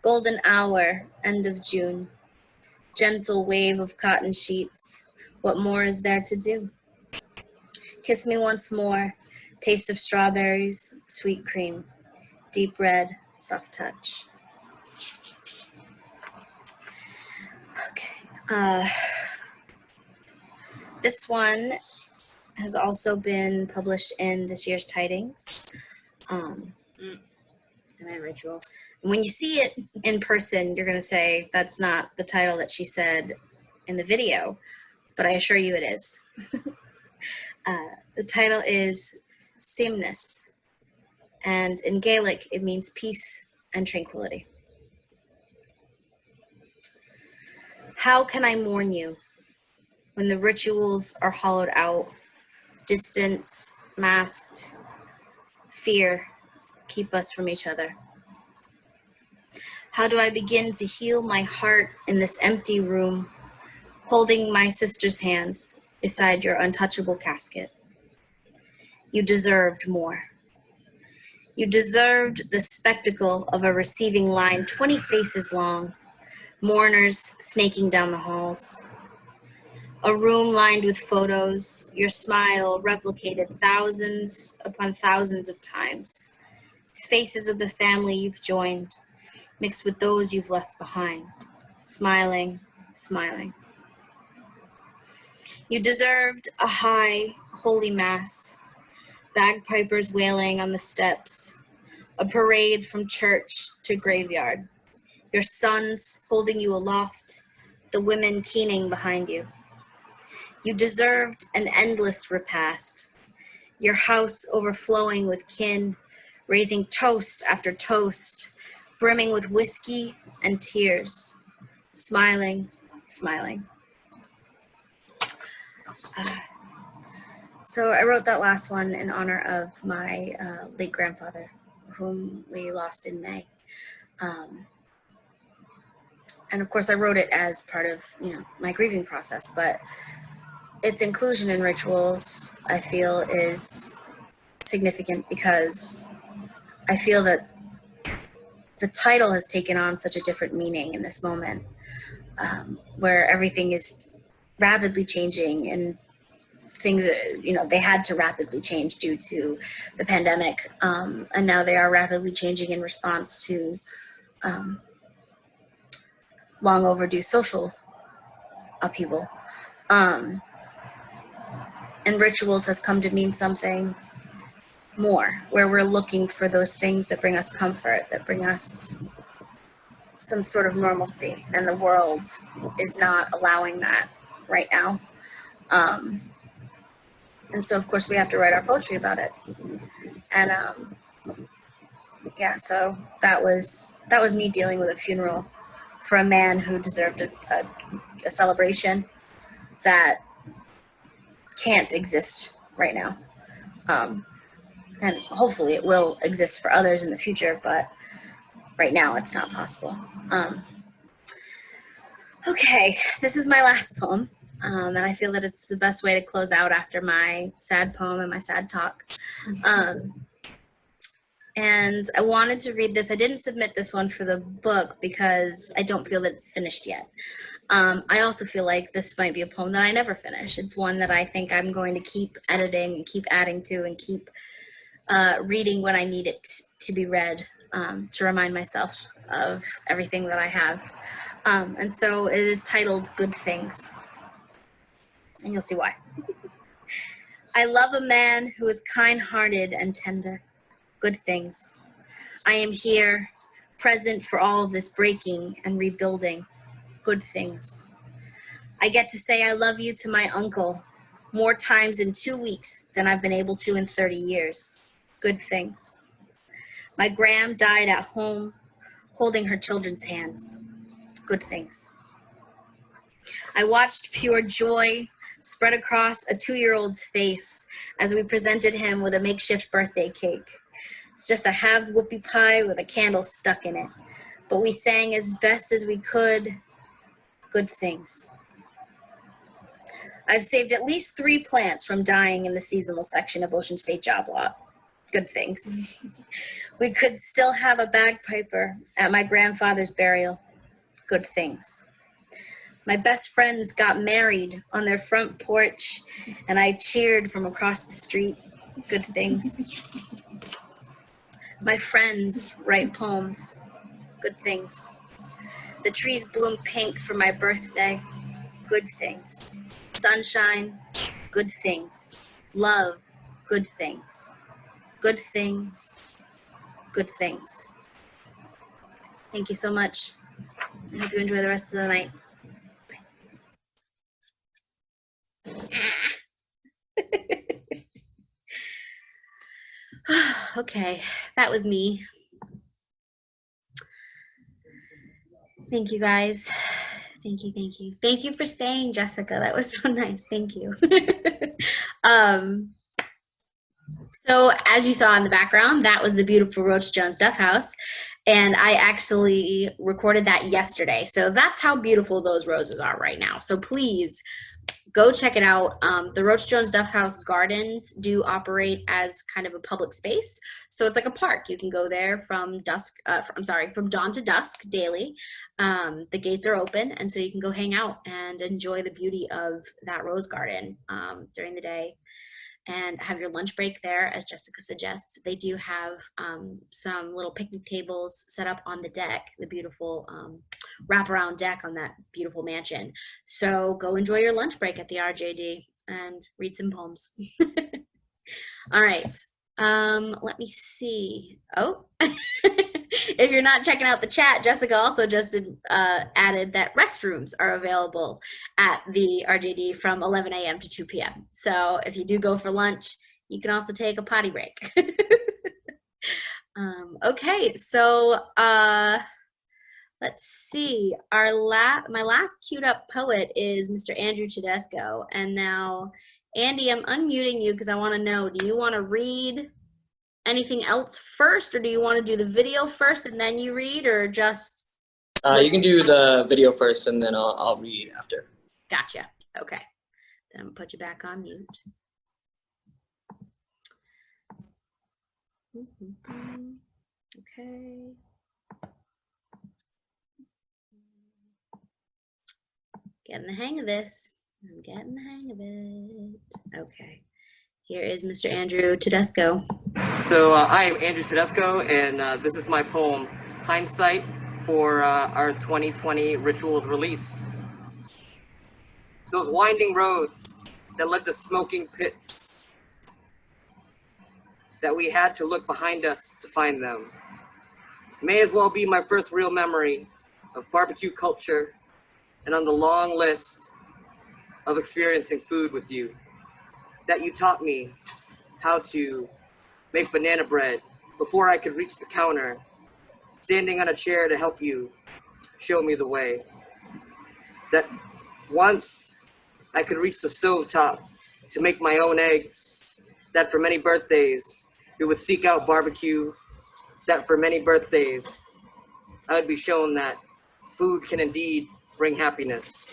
Golden hour, end of June. Gentle wave of cotton sheets. What more is there to do? Kiss me once more. Taste of strawberries, sweet cream. Deep red, soft touch. Okay. This one has also been published in this year's Tidings. Ritual. And when you see it in person, you're going to say, that's not the title that she said in the video, but I assure you it is. The title is Sameness, and in Gaelic, it means peace and tranquility. How can I mourn you when the rituals are hollowed out, distance, masked, fear keep us from each other? How do I begin to heal my heart in this empty room, holding my sister's hand beside your untouchable casket? You deserved more. You deserved the spectacle of a receiving line 20 faces long, mourners snaking down the halls. A room lined with photos, your smile replicated thousands upon thousands of times. Faces of the family you've joined, mixed with those you've left behind, smiling, smiling. You deserved a high, holy mass, bagpipers wailing on the steps, a parade from church to graveyard, your sons holding you aloft, the women keening behind you. You deserved an endless repast, your house overflowing with kin, raising toast after toast, brimming with whiskey and tears, smiling, smiling. So I wrote that last one in honor of my late grandfather, whom we lost in May. And of course I wrote it as part of, my grieving process, but its inclusion in rituals, I feel, is significant because I feel that the title has taken on such a different meaning in this moment, where everything is rapidly changing and things, they had to rapidly change due to the pandemic, and now they are rapidly changing in response to long overdue social upheaval. And rituals has come to mean something more, where we're looking for those things that bring us comfort, that bring us some sort of normalcy, and the world is not allowing that right now. And so of course we have to write our poetry about it. And so that was me dealing with a funeral for a man who deserved a celebration that can't exist right now. And hopefully it will exist for others in the future, but right now it's not possible. Okay, this is my last poem, and I feel that it's the best way to close out after my sad poem and my sad talk. And I wanted to read this. I didn't submit this one for the book because I don't feel that it's finished yet. I also feel like this might be a poem that I never finish. It's one that I think I'm going to keep editing and keep adding to and keep reading when I need it to be read, to remind myself of everything that I have. And so it is titled Good Things. And you'll see why. I love a man who is kind-hearted and tender. Good things. I am here, present for all of this breaking and rebuilding. Good things. I get to say I love you to my uncle more times in 2 weeks than I've been able to in 30 years. Good things. My gram died at home, holding her children's hands. Good things. I watched pure joy spread across a 2-year-old's face as we presented him with a makeshift birthday cake. It's just a halved whoopie pie with a candle stuck in it. But we sang as best as we could. Good things. I've saved at least 3 plants from dying in the seasonal section of Ocean State Job Lot. Good things. We could still have a bagpiper at my grandfather's burial. Good things. My best friends got married on their front porch, and I cheered from across the street. Good things. My friends write poems. Good things. The trees bloom pink for my birthday. Good things. Sunshine. Good things. love, good things. Good things, good things. Thank you so much. I hope you enjoy the rest of the night. Okay, that was me. Thank you guys. Thank you, thank you. Thank you for staying, Jessica. That was so nice. Thank you. So as you saw in the background, that was the beautiful Rotch Jones Duff House. And I actually recorded that yesterday. So that's how beautiful those roses are right now. So please go check it out. The Rotch Jones Duff House gardens do operate as kind of a public space. So it's like a park. You can go there from from dawn to dusk daily. The gates are open, and so you can go hang out and enjoy the beauty of that rose garden during the day. And have your lunch break there, as Jessica suggests. They do have some little picnic tables set up on the deck, the beautiful wraparound deck on that beautiful mansion. So go enjoy your lunch break at the RJD and read some poems. All right, let me see. Oh, if you're not checking out the chat, Jessica also just added that restrooms are available at the RJD from 11 a.m. to 2 p.m. So if you do go for lunch, you can also take a potty break. Okay, so let's see. My last queued up poet is Mr. Andrew Tedesco. And now, Andy, I'm unmuting you because I want to know, do you want to read anything else first, or do you want to do the video first and then you read, or just? You can do the video first and then I'll read after. Gotcha. Okay. Then I'm gonna put you back on mute. Okay. Getting the hang of this. I'm getting the hang of it. Okay. Here is Mr. Andrew Tedesco. So I am Andrew Tedesco, and this is my poem, Hindsight, for our 2020 Rituals release. Those winding roads that led to smoking pits, that we had to look behind us to find them, may as well be my first real memory of barbecue culture and on the long list of experiencing food with you, that you taught me how to make banana bread before I could reach the counter, standing on a chair to help you show me the way. That once I could reach the stovetop to make my own eggs, that for many birthdays we would seek out barbecue, that for many birthdays I would be shown that food can indeed bring happiness.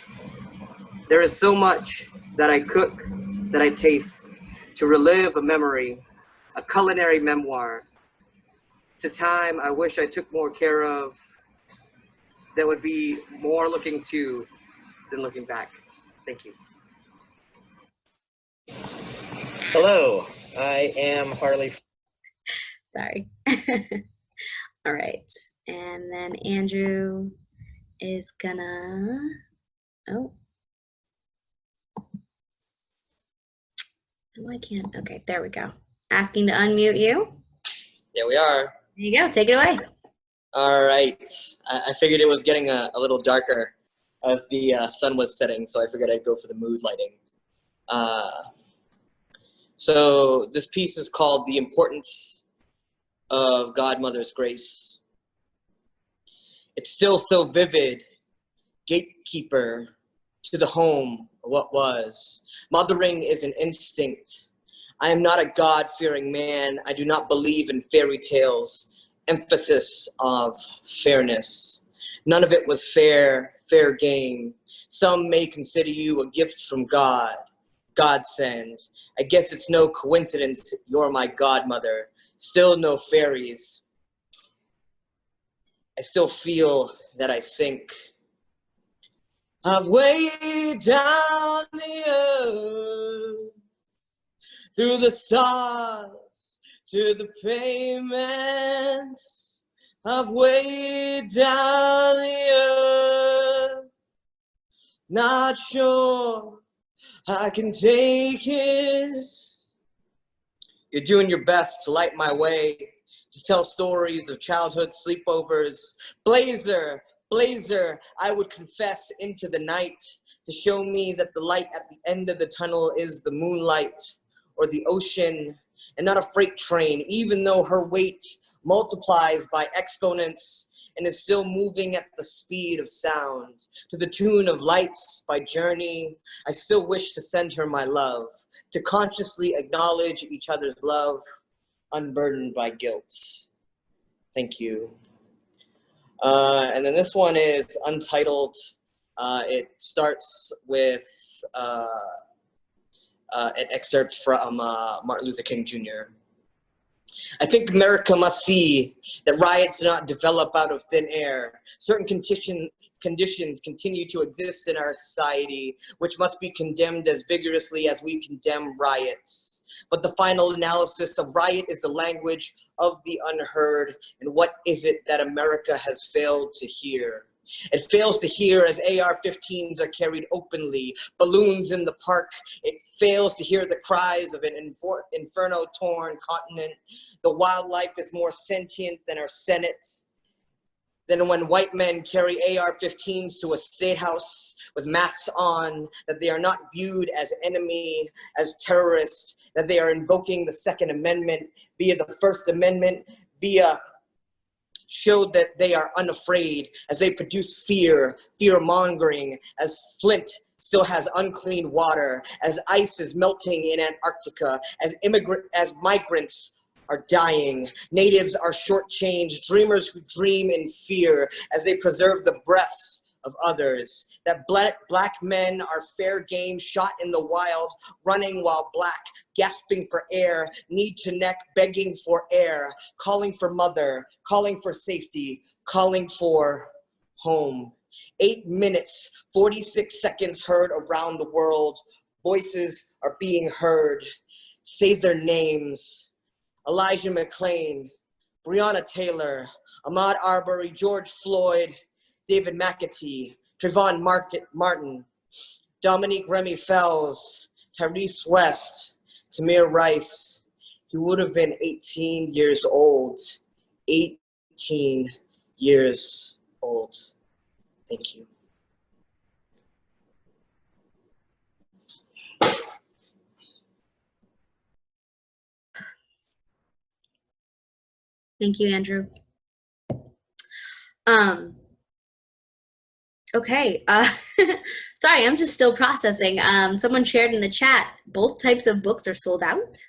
There is so much that I cook, that I taste, to relive a memory, a culinary memoir, to time I wish I took more care of, that would be more looking to than looking back. Thank you. Hello, I am Harley. Sorry. All right. And then Andrew is gonna, oh. Oh, I can't, okay, there we go. Asking to unmute you. There we are. There you go, take it away. All right. I figured it was getting a little darker as the sun was setting, so I figured I'd go for the mood lighting. So this piece is called The Importance of Godmother's Grace. It's still so vivid, gatekeeper to the home of what was. Mothering is an instinct. I am not a God-fearing man. I do not believe in fairy tales. Emphasis of fairness. None of it was fair game. Some may consider you a gift from God, godsend. I guess it's no coincidence you're my godmother. Still no fairies. I still feel that I sink. I've weighed down the earth, through the stars to the pavement. I've weighed down the earth, not sure I can take it You're doing your best to light my way, to tell stories of childhood sleepovers. Blazer, Blazer, I would confess into the night to show me that the light at the end of the tunnel is the moonlight or the ocean and not a freight train, even though her weight multiplies by exponents and is still moving at the speed of sound. To the tune of Lights by Journey, I still wish to send her my love, to consciously acknowledge each other's love, unburdened by guilt. Thank you. And then this one is Untitled. It starts with an excerpt from Martin Luther King Jr. I think America must see that riots do not develop out of thin air. Certain conditions continue to exist in our society, which must be condemned as vigorously as we condemn riots. But the final analysis of riot is the language of the unheard, and what is it that America has failed to hear? It fails to hear as AR-15s are carried openly, balloons in the park. It fails to hear the cries of an inferno-torn continent. The wildlife is more sentient than our Senate. Then when white men carry AR-15s to a state house with masks on, that they are not viewed as enemy, as terrorists, that they are invoking the Second Amendment via the First Amendment, via showed that they are unafraid, as they produce fear, fear-mongering, as Flint still has unclean water, as ice is melting in Antarctica, as migrants are dying, natives are shortchanged, dreamers who dream in fear, as they preserve the breaths of others, that black men are fair game, shot in the wild, running while black, gasping for air, knee to neck, begging for air, calling for mother, calling for safety, calling for home. 8 minutes, 46 seconds heard around the world. Voices are being heard. Say their names. Elijah McClain, Breonna Taylor, Ahmaud Arbery, George Floyd, David McAtee, Trayvon Martin, Dominique Remy Fells, Tyrese West, Tamir Rice. He would have been 18 years old. 18 years old. Thank you. Thank you, Andrew. Okay, sorry, I'm just still processing. Someone shared in the chat, both types of books are sold out,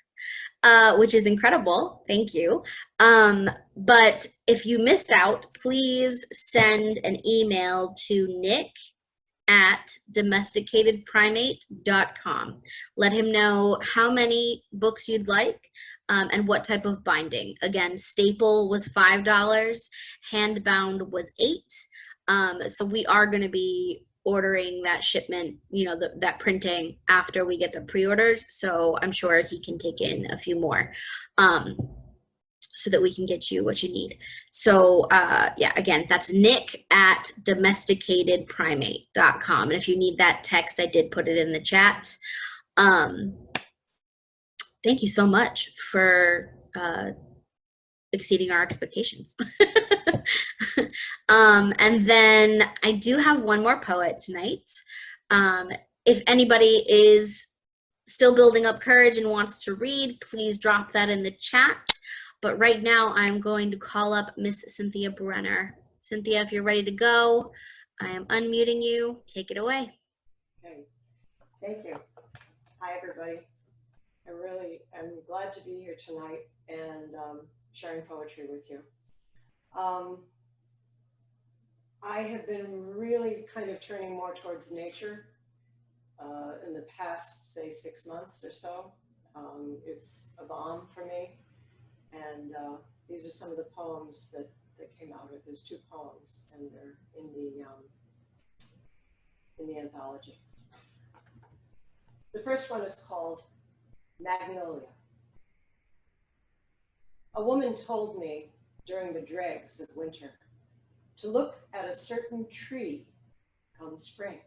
which is incredible. Thank you. But if you missed out, please send an email to nick@domesticatedprimate.com. Let him know how many books you'd like and what type of binding. Again, staple was $5, handbound was $8. So we are going to be ordering that shipment, you know, that printing after we get the pre-orders. So I'm sure he can take in a few more so that we can get you what you need. So yeah, again, that's nick@domesticatedprimate.com. And if you need that text, I did put it in the chat. Thank you so much for exceeding our expectations. And then I do have one more poet tonight. If anybody is still building up courage and wants to read, please drop that in the chat. But right now I'm going to call up Miss Cynthia Brenner. Cynthia, if you're ready to go, I am unmuting you. Take it away. Okay, thank you. Hi, everybody. I really am glad to be here tonight and sharing poetry with you. I have been really kind of turning more towards nature in the past, say, 6 months or so. It's a balm for me. And these are some of the poems that came out of it. There's 2 poems, and they're in the anthology. The first one is called Magnolia. A woman told me during the dregs of winter to look at a certain tree come spring.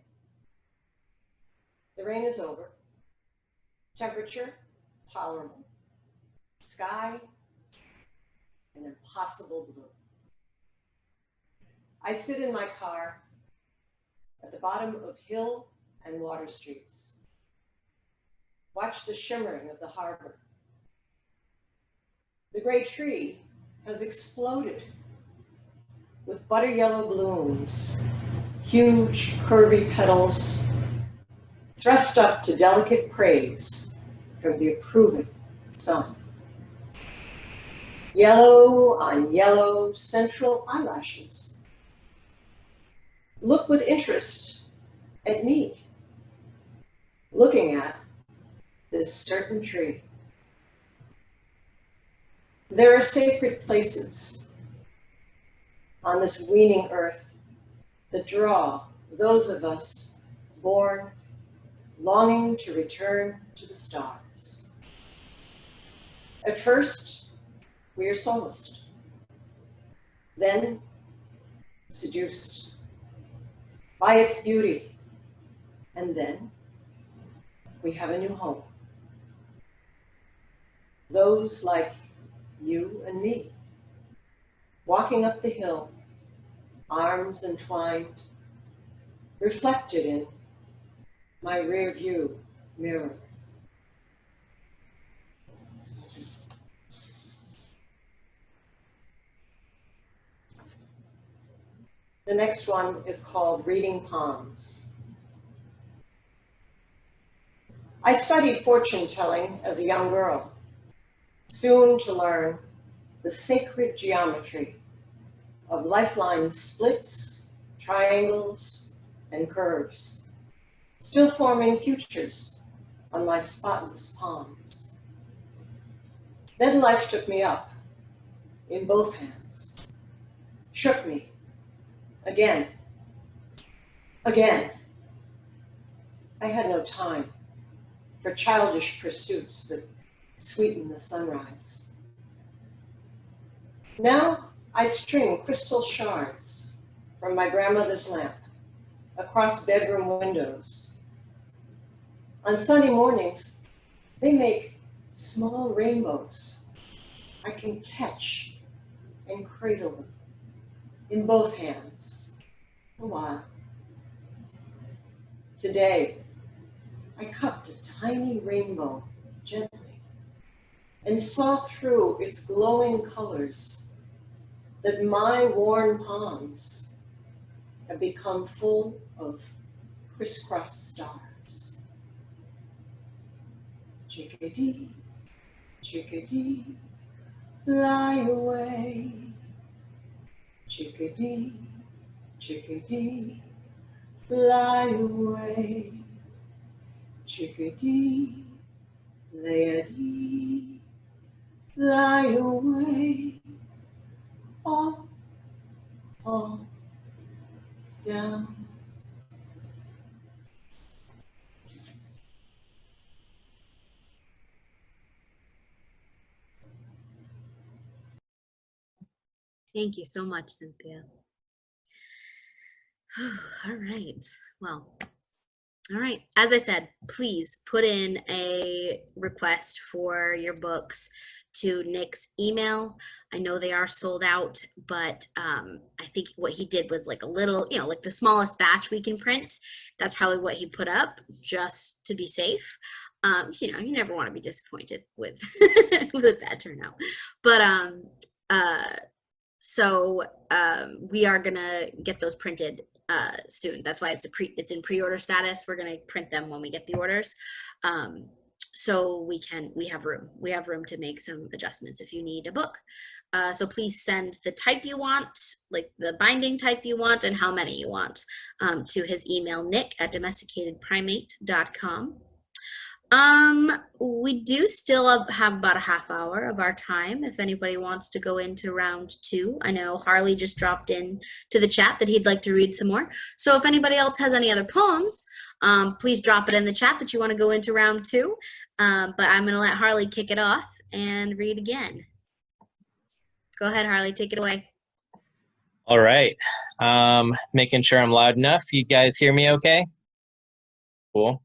The rain is over, temperature tolerable, sky, an impossible blue. I sit in my car at the bottom of Hill and Water Streets. Watch the shimmering of the harbor. The gray tree has exploded with butter yellow blooms, huge curvy petals thrust up to delicate praise from the approving sun. Yellow on yellow central eyelashes look with interest at me, looking at this certain tree. There are sacred places on this weaning earth that draw those of us born longing to return to the stars. At first, we are solaced, then seduced by its beauty, and then we have a new home. Those like you and me, walking up the hill, arms entwined, reflected in my rear view mirror. The next one is called Reading Palms. I studied fortune telling as a young girl, soon to learn the sacred geometry of lifeline splits, triangles, and curves, still forming futures on my spotless palms. Then life took me up in both hands, shook me again. I had no time for childish pursuits that sweeten the sunrise. Now I string crystal shards from my grandmother's lamp across bedroom windows. On sunny mornings, they make small rainbows. I can catch and cradle them in both hands a while. Today, I cupped a tiny rainbow gently and saw through its glowing colors that my worn palms have become full of crisscross stars. Chickadee, chickadee, fly away. Chickadee, chickadee, fly away. Chickadee, lay-a-dee, fly away. All fall down. Thank you so much, Cynthia. All right. Well, all right. As I said, please put in a request for your books to Nick's email. I know they are sold out, but I think what he did was like a little, like the smallest batch we can print. That's probably what he put up just to be safe. You never want to be disappointed with with a bad turnout. But so we are gonna get those printed soon. That's why it's in pre-order status. We're gonna print them when we get the orders. So we have room to make some adjustments if you need a book. So please send the type you want, like the binding type you want and how many you want, to his email, nick@domesticatedprimate.com. We do still have about a half hour of our time if anybody wants to go into round 2. I know Harley just dropped in to the chat that he'd like to read some more. So if anybody else has any other poems, please drop it in the chat that you want to go into round 2. But I'm going to let Harley kick it off and read again. Go ahead, Harley, take it away. All right. Making sure I'm loud enough. You guys hear me okay? Cool.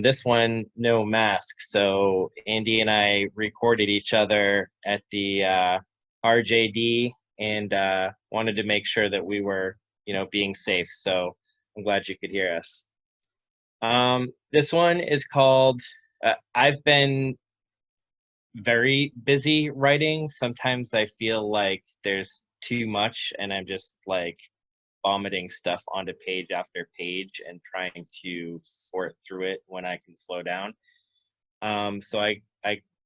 This one, no mask. So Andy and I recorded each other at the RJD and wanted to make sure that we were, being safe. So I'm glad you could hear us. This one is called, I've been very busy writing. Sometimes I feel like there's too much and I'm just like vomiting stuff onto page after page and trying to sort through it when I can slow down. So I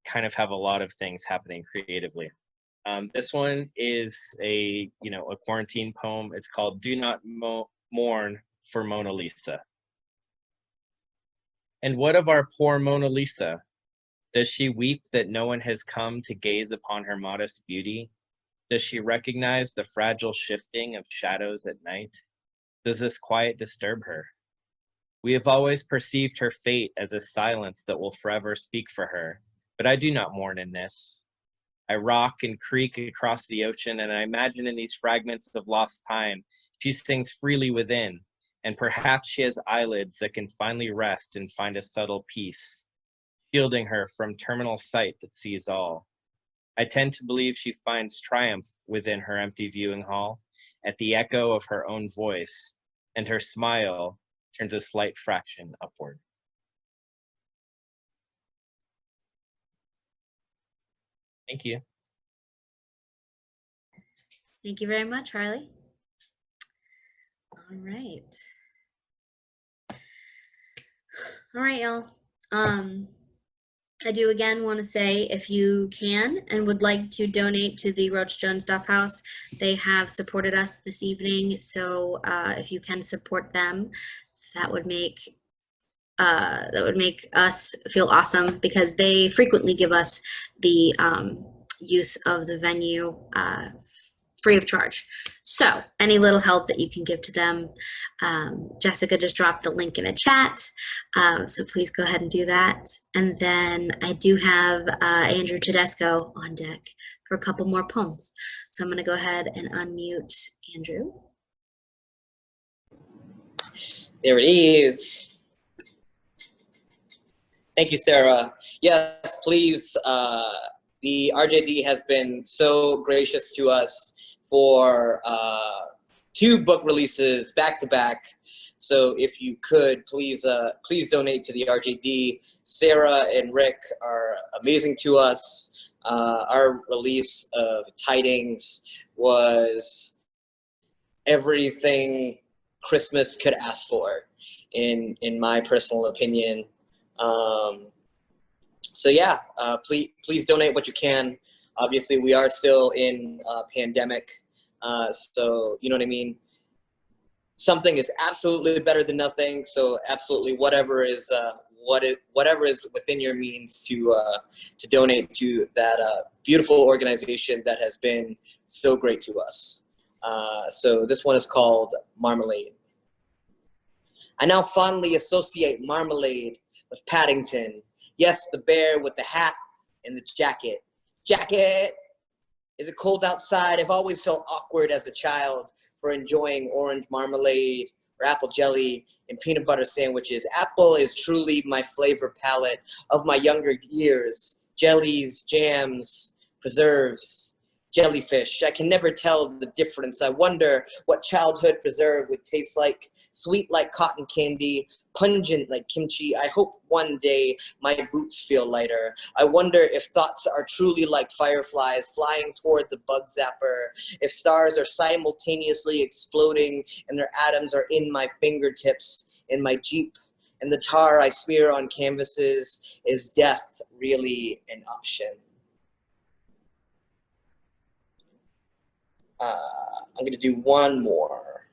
kind of have a lot of things happening creatively. This one is a quarantine poem. It's called Do Not Mourn for Mona Lisa. And what of our poor Mona Lisa? Does she weep that no one has come to gaze upon her modest beauty? Does she recognize the fragile shifting of shadows at night? Does this quiet disturb her? We have always perceived her fate as a silence that will forever speak for her, but I do not mourn in this. I rock and creak across the ocean, and I imagine in these fragments of lost time, she sings freely within, and perhaps she has eyelids that can finally rest and find a subtle peace, shielding her from terminal sight that sees all. I tend to believe she finds triumph within her empty viewing hall, at the echo of her own voice, and her smile turns a slight fraction upward. Thank you. Thank you very much, Harley. All right. All right, y'all. I do again want to say, if you can and would like to donate to the Rotch Jones Duff House, they have supported us this evening. So if you can support them, that would make us feel awesome, because they frequently give us the use of the venue free of charge. So any little help that you can give to them, Jessica just dropped the link in the chat, so please go ahead and do that. And then I do have Andrew Tedesco on deck for a couple more poems. So I'm going to go ahead and unmute Andrew. There it is. Thank you, Sarah. Yes, please. The RJD has been so gracious to us for 2 book releases back to back. So if you could, please donate to the RJD. Sarah and Rick are amazing to us. Our release of Tidings was everything Christmas could ask for, in my personal opinion. So yeah, please donate what you can. Obviously, we are still in a pandemic, so you know what I mean. Something is absolutely better than nothing. So absolutely, whatever is within your means to donate to that beautiful organization that has been so great to us. So this one is called Marmalade. I now fondly associate Marmalade with Paddington. Yes, the bear with the hat and the jacket. Jacket! Is it cold outside? I've always felt awkward as a child for enjoying orange marmalade or apple jelly and peanut butter sandwiches. Apple is truly my flavor palette of my younger years. Jellies, jams, preserves, jellyfish. I can never tell the difference. I wonder what childhood preserve would taste like. Sweet like cotton candy, pungent like kimchi. I hope one day my boots feel lighter. I wonder if thoughts are truly like fireflies flying toward the bug zapper. If stars are simultaneously exploding and their atoms are in my fingertips, in my Jeep. And the tar I smear on canvases, is death really an option? I'm gonna do one more.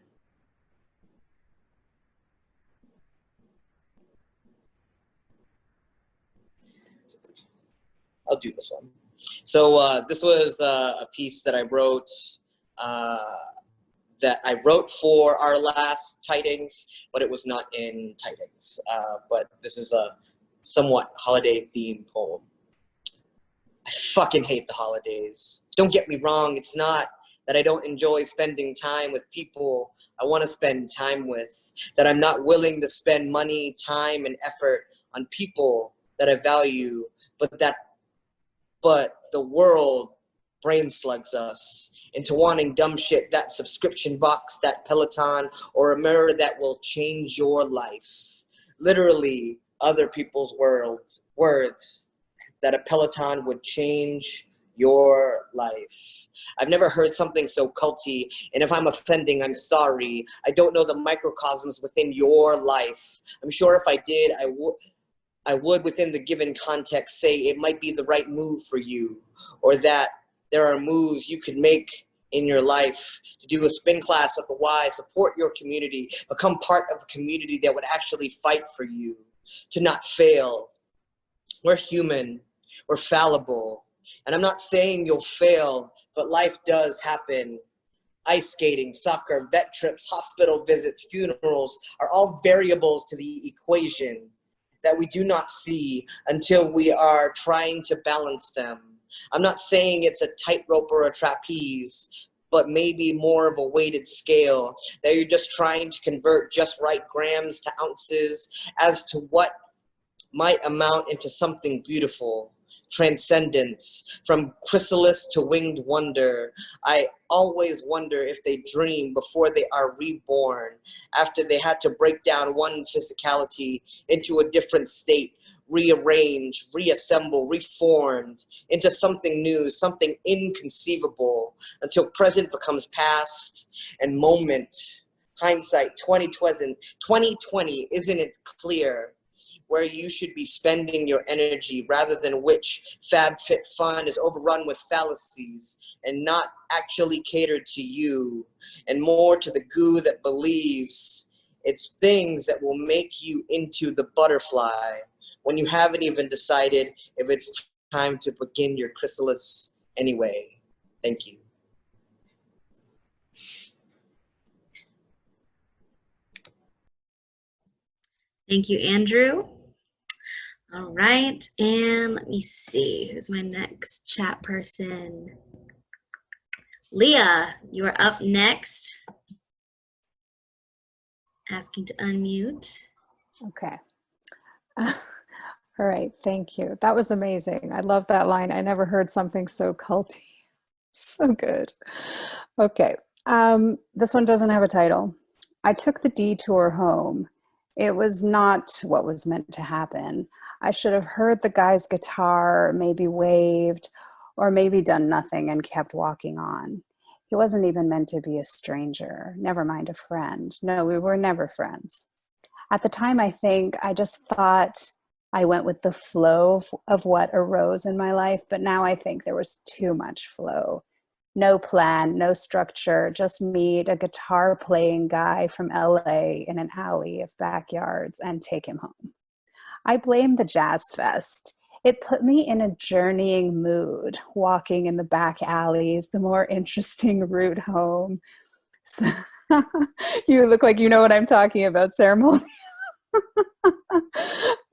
I'll do this one. So this was a piece that I wrote for our last Tidings, but it was not in Tidings. But this is a somewhat holiday themed poem. I fucking hate the holidays. Don't get me wrong, it's not that I don't enjoy spending time with people I want to spend time with, that I'm not willing to spend money, time, and effort on people that I value, but the world brain slugs us into wanting dumb shit, that subscription box, that Peloton, or a mirror that will change your life. Literally, other people's words that a Peloton would change your life. I've never heard something so culty, and if I'm offending, I'm sorry. I don't know the microcosms within your life. I'm sure if I did, I would, within the given context, say it might be the right move for you, or that there are moves you could make in your life to do a spin class of the why, support your community, become part of a community that would actually fight for you, to not fail. We're human, we're fallible, and I'm not saying you'll fail, but life does happen. Ice skating, soccer, vet trips, hospital visits, funerals are all variables to the equation that we do not see until we are trying to balance them. I'm not saying it's a tightrope or a trapeze, but maybe more of a weighted scale that you're just trying to convert just right grams to ounces as to what might amount into something beautiful. Transcendence, from chrysalis to winged wonder. I always wonder if they dream before they are reborn, after they had to break down one physicality into a different state, rearrange, reassemble, reformed into something new, something inconceivable, until present becomes past and moment. Hindsight 2020, isn't it clear where you should be spending your energy, rather than which FabFit fun is overrun with fallacies and not actually catered to you, and more to the goo that believes it's things that will make you into the butterfly when you haven't even decided if it's time to begin your chrysalis anyway. Thank you. Thank you, Andrew. All right, and let me see, who's my next chat person? Leah, you are up next. Asking to unmute. Okay. All right, thank you. That was amazing. I love that line. I never heard something so culty. So good. Okay, this one doesn't have a title. I took the detour home. It was not what was meant to happen. I should have heard the guy's guitar, maybe waved, or maybe done nothing and kept walking on. He wasn't even meant to be a stranger, never mind a friend. No, we were never friends. At the time, I think I just thought I went with the flow of what arose in my life, but now I think there was too much flow. No plan, no structure, just meet a guitar playing guy from LA in an alley of backyards and take him home. I blame the Jazz Fest. It put me in a journeying mood, walking in the back alleys, the more interesting route home. So, you look like you know what I'm talking about, Ceremony.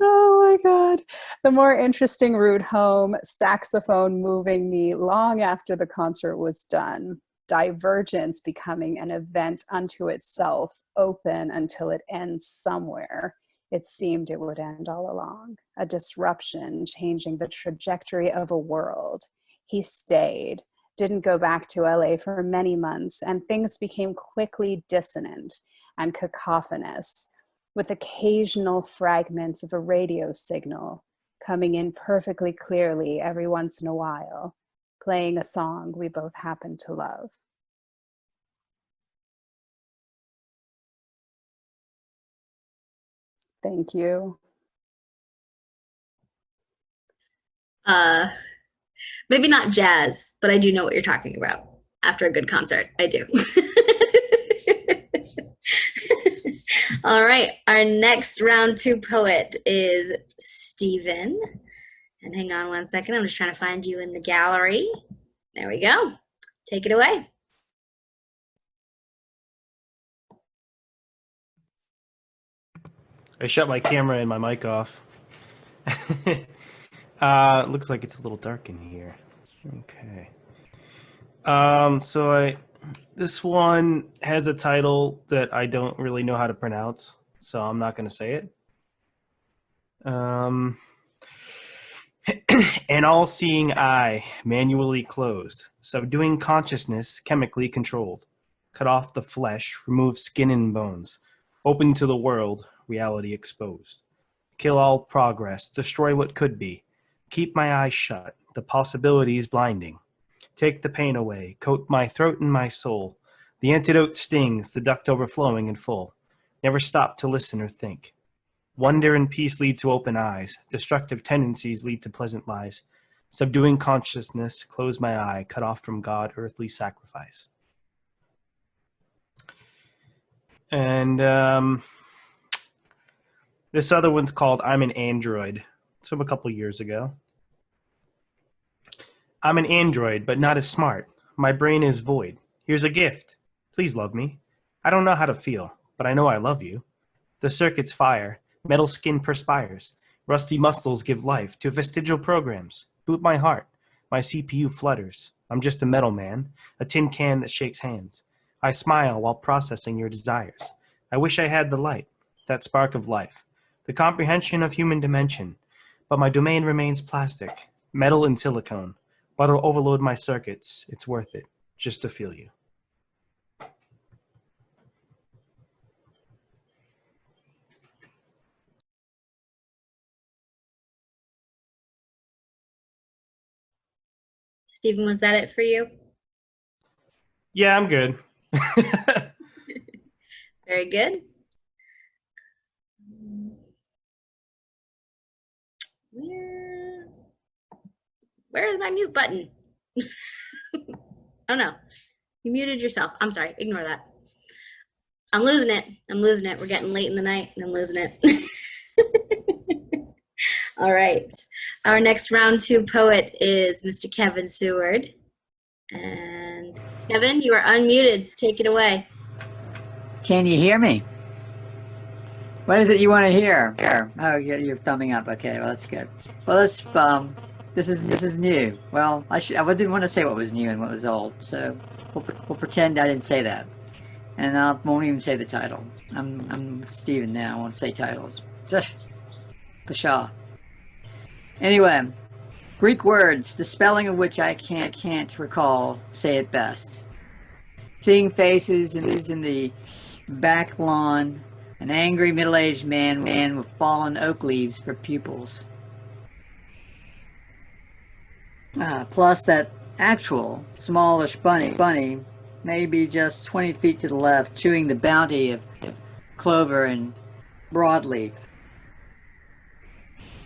Oh my God. The more interesting route home, saxophone moving me long after the concert was done. Divergence becoming an event unto itself, open until it ends somewhere. It seemed it would end all along. A disruption changing the trajectory of a world. He stayed, didn't go back to LA for many months, and things became quickly dissonant and cacophonous, with occasional fragments of a radio signal coming in perfectly clearly every once in a while, playing a song we both happen to love. Thank you. Maybe not jazz, but I do know what you're talking about. After a good concert, I do. All right, our next round two poet is Stephen. And hang on one second, I'm just trying to find you in the gallery. There we go. Take it away. I shut my camera and my mic off. Looks like it's a little dark in here. Okay. This one has a title that I don't really know how to pronounce, so I'm not going to say it. An all-seeing eye, manually closed, subduing consciousness, chemically controlled. Cut off the flesh, remove skin and bones. Open to the world, reality exposed. Kill all progress, destroy what could be. Keep my eyes shut, the possibilities blinding. Take the pain away, coat my throat and my soul. The antidote stings, the duct overflowing in full. Never stop to listen or think. Wonder and peace lead to open eyes. Destructive tendencies lead to pleasant lies. Subduing consciousness, close my eye, cut off from God, earthly sacrifice. And this other one's called I'm an Android. It's from a couple years ago. I'm an android, but not as smart. My brain is void. Here's a gift. Please love me. I don't know how to feel, but I know I love you. The circuits fire. Metal skin perspires. Rusty muscles give life to vestigial programs. Boot my heart. My CPU flutters. I'm just a metal man, a tin can that shakes hands. I smile while processing your desires. I wish I had the light, that spark of life, the comprehension of human dimension. But my domain remains plastic, metal and silicone. But I'll overload my circuits. It's worth it, just to feel you. Stephen, was that it for you? Yeah, I'm good. Very good. Where is my mute button? Oh no, you muted yourself. I'm sorry, ignore that. I'm losing it. We're getting late in the night and I'm losing it. All right. Our next round two poet is Mr. Kevin Seward. And Kevin, you are unmuted. Take it away. Can you hear me? What is it you want to hear? Oh, you're thumbing up. Okay, well that's good. Well, this is new. Well, I didn't want to say what was new and what was old, so we'll pretend I didn't say that, and I won't even say the title. I'm Steven now. I won't say titles. Pshaw. Anyway, Greek words, the spelling of which I can't recall, say it best. Seeing faces in the back lawn. An angry middle-aged man with fallen oak leaves for pupils. Plus that actual smallish bunny may be just 20 feet to the left, chewing the bounty of clover and broadleaf.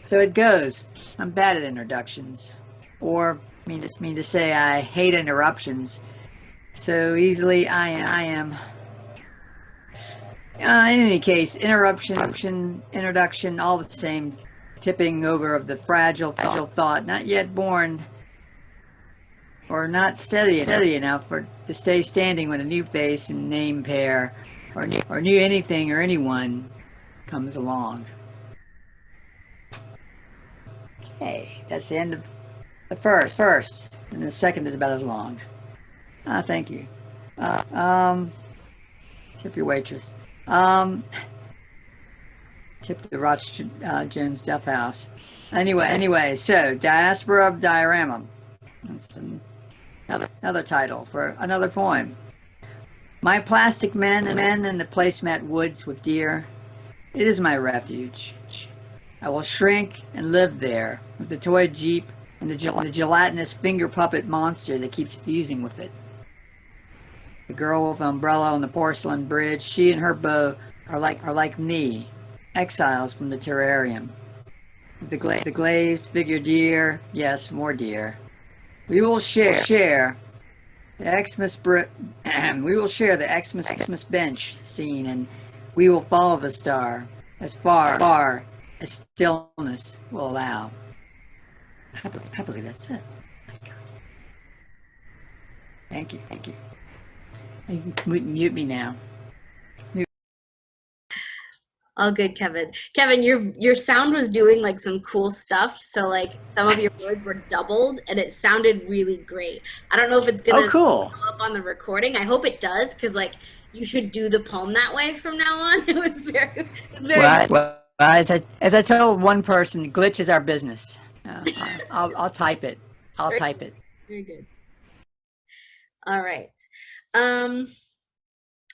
So it goes. I'm bad at introductions. Or, mean to say, I hate interruptions. So easily I am. In any case, introduction, all the same, tipping over of the fragile thought, not yet born, or not steady enough to stay standing when a new face and name pair, or new anything or anyone comes along. Okay, that's the end of the first, and the second is about as long. Thank you. Tip your waitress. Tip the Rotch Jones Duff House. Anyway, so Diaspora of Diorama. That's another title for another poem. My plastic men in the placemat woods with deer. It is my refuge. I will shrink and live there with the toy jeep and the gelatinous finger puppet monster that keeps fusing with it. The girl with the umbrella on the porcelain bridge, she and her beau are like me, exiles from the terrarium. The glazed figure deer, yes, more deer. We will share the Xmas we will share the Xmas bench scene, and we will follow the star as far as stillness will allow. I believe that's it. Thank you. You can mute me now. All good, Kevin. Kevin, your sound was doing like some cool stuff. So like some of your words were doubled and it sounded really great. I don't know if it's gonna cool. go up on the recording. I hope it does, because like you should do the poem that way from now on. It was very Well, as I told one person, glitch is our business. I'll type it. I'll type it. very good. All right.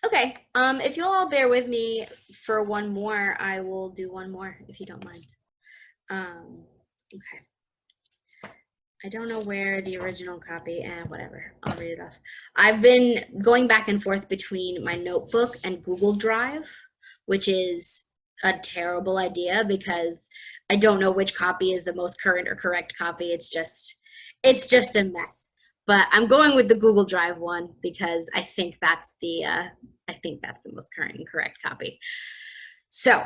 Okay. If you'll all bear with me for one more, I will do one more if you don't mind. Okay. I don't know where the original copy, whatever, I'll read it off. I've been going back and forth between my notebook and Google Drive, which is a terrible idea because I don't know which copy is the most current or correct copy. It's just a mess. But I'm going with the Google Drive one because I think that's the most current and correct copy. So,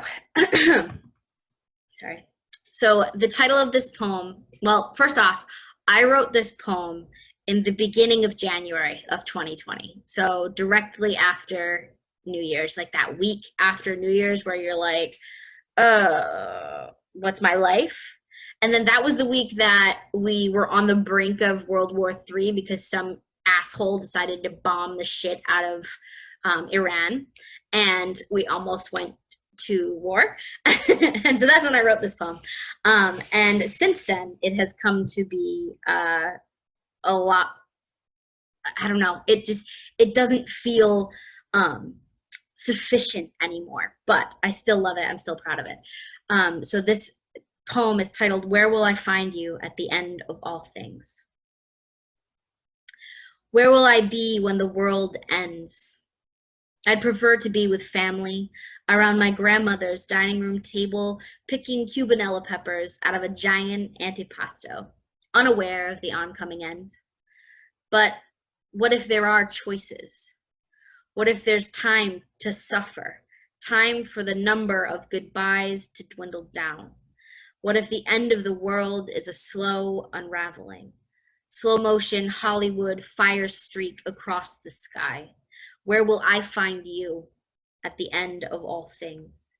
sorry. So the title of this poem, well, first off, I wrote this poem in the beginning of January of 2020. So directly after New Year's, like that week after New Year's where you're like, what's my life? And then that was the week that we were on the brink of World War III because some asshole decided to bomb the shit out of Iran. And we almost went to war. And so that's when I wrote this poem. And since then, it has come to be a lot, I don't know, it doesn't feel sufficient anymore, but I still love it. I'm still proud of it. So this poem is titled, Where Will I Find You at the End of All Things? Where will I be when the world ends? I'd prefer to be with family, around my grandmother's dining room table, picking cubanella peppers out of a giant antipasto, unaware of the oncoming end. But what if there are choices? What if there's time to suffer, time for the number of goodbyes to dwindle down? What if the end of the world is a slow unraveling? Slow motion Hollywood fire streak across the sky. Where will I find you at the end of all things?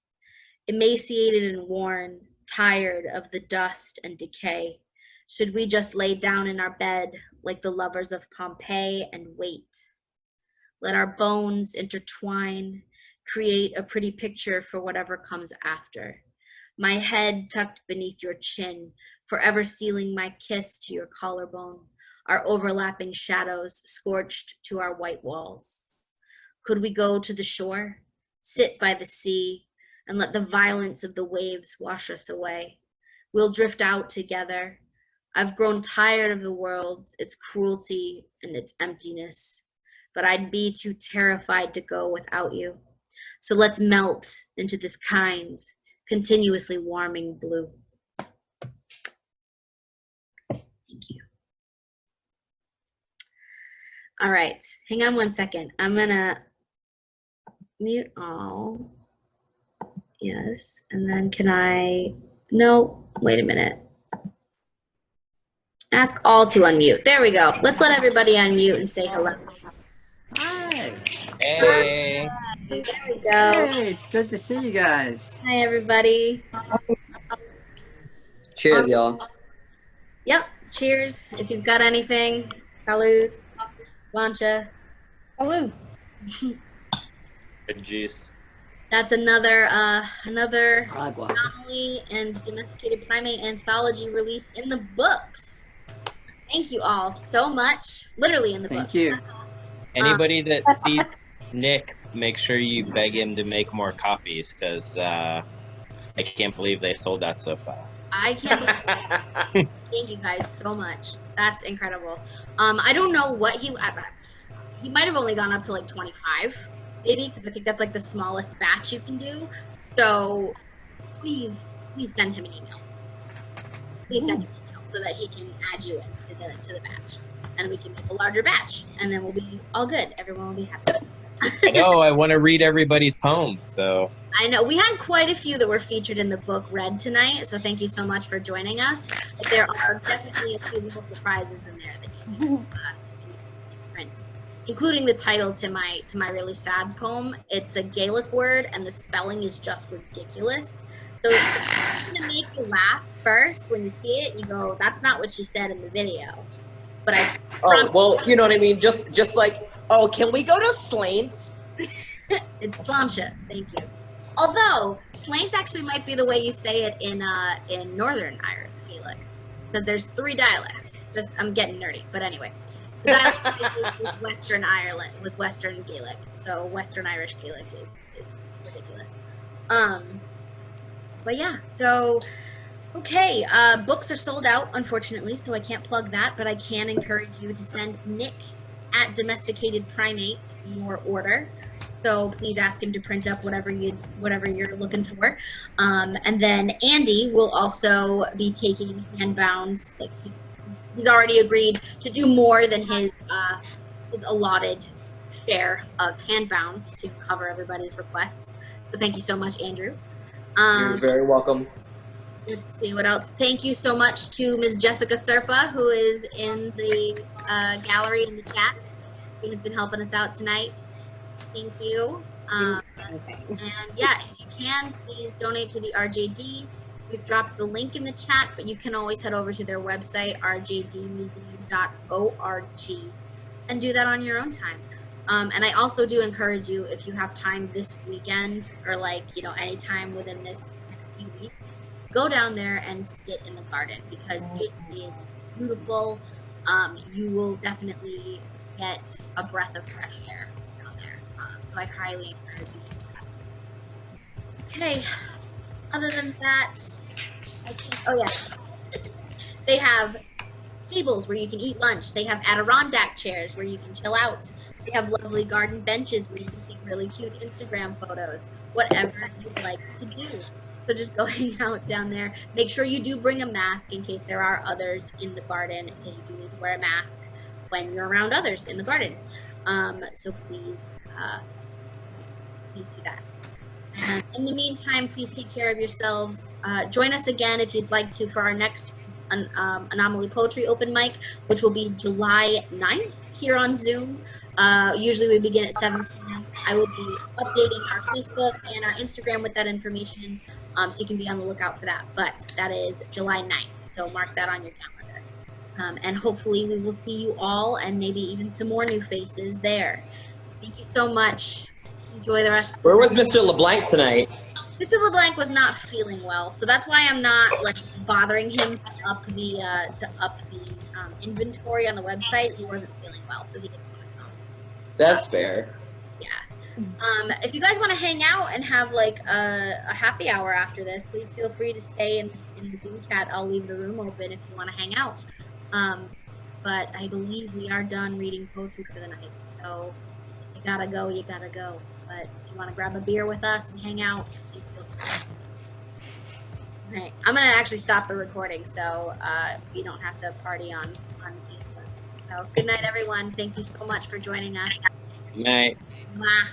Emaciated and worn, tired of the dust and decay, should we just lay down in our bed like the lovers of Pompeii and wait? Let our bones intertwine, create a pretty picture for whatever comes after. My head tucked beneath your chin, forever sealing my kiss to your collarbone, our overlapping shadows scorched to our white walls. Could we go to the shore, sit by the sea, and let the violence of the waves wash us away? We'll drift out together. I've grown tired of the world, its cruelty and its emptiness, but I'd be too terrified to go without you. So let's melt into this kind, continuously warming blue. Thank you. All right, hang on one second. I'm gonna mute all. Yes, and then no, wait a minute. Ask all to unmute. There we go. Let's let everybody unmute and say hello. Hi. Hey. There we go. Hey, it's good to see you guys. Hi, everybody. Cheers, y'all. Yep, cheers. If you've got anything, salud, plancha. Salud. Good juice. That's another anomaly and domesticated primate anthology released in the books. Thank you all so much. Literally in the books. Thank you. Anybody that sees Nick, make sure you beg him to make more copies, because I can't believe they sold that so fast. I can't believe it. Thank you guys so much. That's incredible. I don't know what he might have only gone up to like 25, maybe, because I think that's like the smallest batch you can do. So please send him an email. Please send him an email so that he can add you into the batch, and we can make a larger batch, and then we'll be all good. Everyone will be happy. I know, I want to read everybody's poems, so. I know, we had quite a few that were featured in the book read tonight, so thank you so much for joining us. But there are definitely a few little surprises in there that you can print including the title to my really sad poem. It's a Gaelic word, and the spelling is just ridiculous. So it's gonna make you laugh first when you see it. You go, "That's not what she said in the video." But I. Oh well, you know what I mean. Just like, oh, can we go to Slaint? It's Sláinte. Thank you. Although Slaint actually might be the way you say it in Northern Irish Gaelic, because there's 3 dialects. Just I'm getting nerdy, but anyway, the dialect was Western Ireland was Western Gaelic, so Western Irish Gaelic is ridiculous. But yeah, so okay, books are sold out, unfortunately, so I can't plug that, but I can encourage you to send Nick at Domesticated Primate your order. So please ask him to print up whatever you're looking for, and then Andy will also be taking handbounds. Like he's already agreed to do more than his allotted share of handbounds to cover everybody's requests. So thank you so much, Andrew. You're very welcome. Let's see what else. Thank you so much to Ms. Jessica Serpa, who is in the gallery in the chat. She has been helping us out tonight. Thank you. And yeah, if you can, please donate to the RJD. We've dropped the link in the chat, but you can always head over to their website, rjdmuseum.org, and do that on your own time. And I also do encourage you, if you have time this weekend or any time within this next few weeks, go down there and sit in the garden because it is beautiful. You will definitely get a breath of fresh air down there. So I highly encourage you to do that. Okay, other than that, oh yeah, they have tables where you can eat lunch. They have Adirondack chairs where you can chill out. They have lovely garden benches where you can take really cute Instagram photos, whatever you'd like to do. So just go hang out down there. Make sure you do bring a mask in case there are others in the garden, because you do need to wear a mask when you're around others in the garden. So please do that. And in the meantime, please take care of yourselves. Join us again if you'd like to for our next Anomaly Poetry Open Mic, which will be July 9th here on Zoom. Usually we begin at 7 p.m. I will be updating our Facebook and our Instagram with that information, so you can be on the lookout for that. But that is July 9th, so mark that on your calendar. And hopefully we will see you all and maybe even some more new faces there. Thank you so much. Enjoy the rest. Where was Mr. LeBlanc tonight? Mr. LeBlanc was not feeling well, so that's why I'm not bothering him to up the inventory on the website. He wasn't feeling well, so he didn't want to come. That's fair. Yeah. If you guys want to hang out and have a happy hour after this, please feel free to stay in the Zoom chat. I'll leave the room open if you want to hang out. But I believe we are done reading poetry for the night, so if you gotta go, you gotta go. But if you want to grab a beer with us and hang out, please feel free. All right, I'm gonna actually stop the recording so you don't have to party on Facebook. So good night, everyone. Thank you so much for joining us. Good night. Mwah.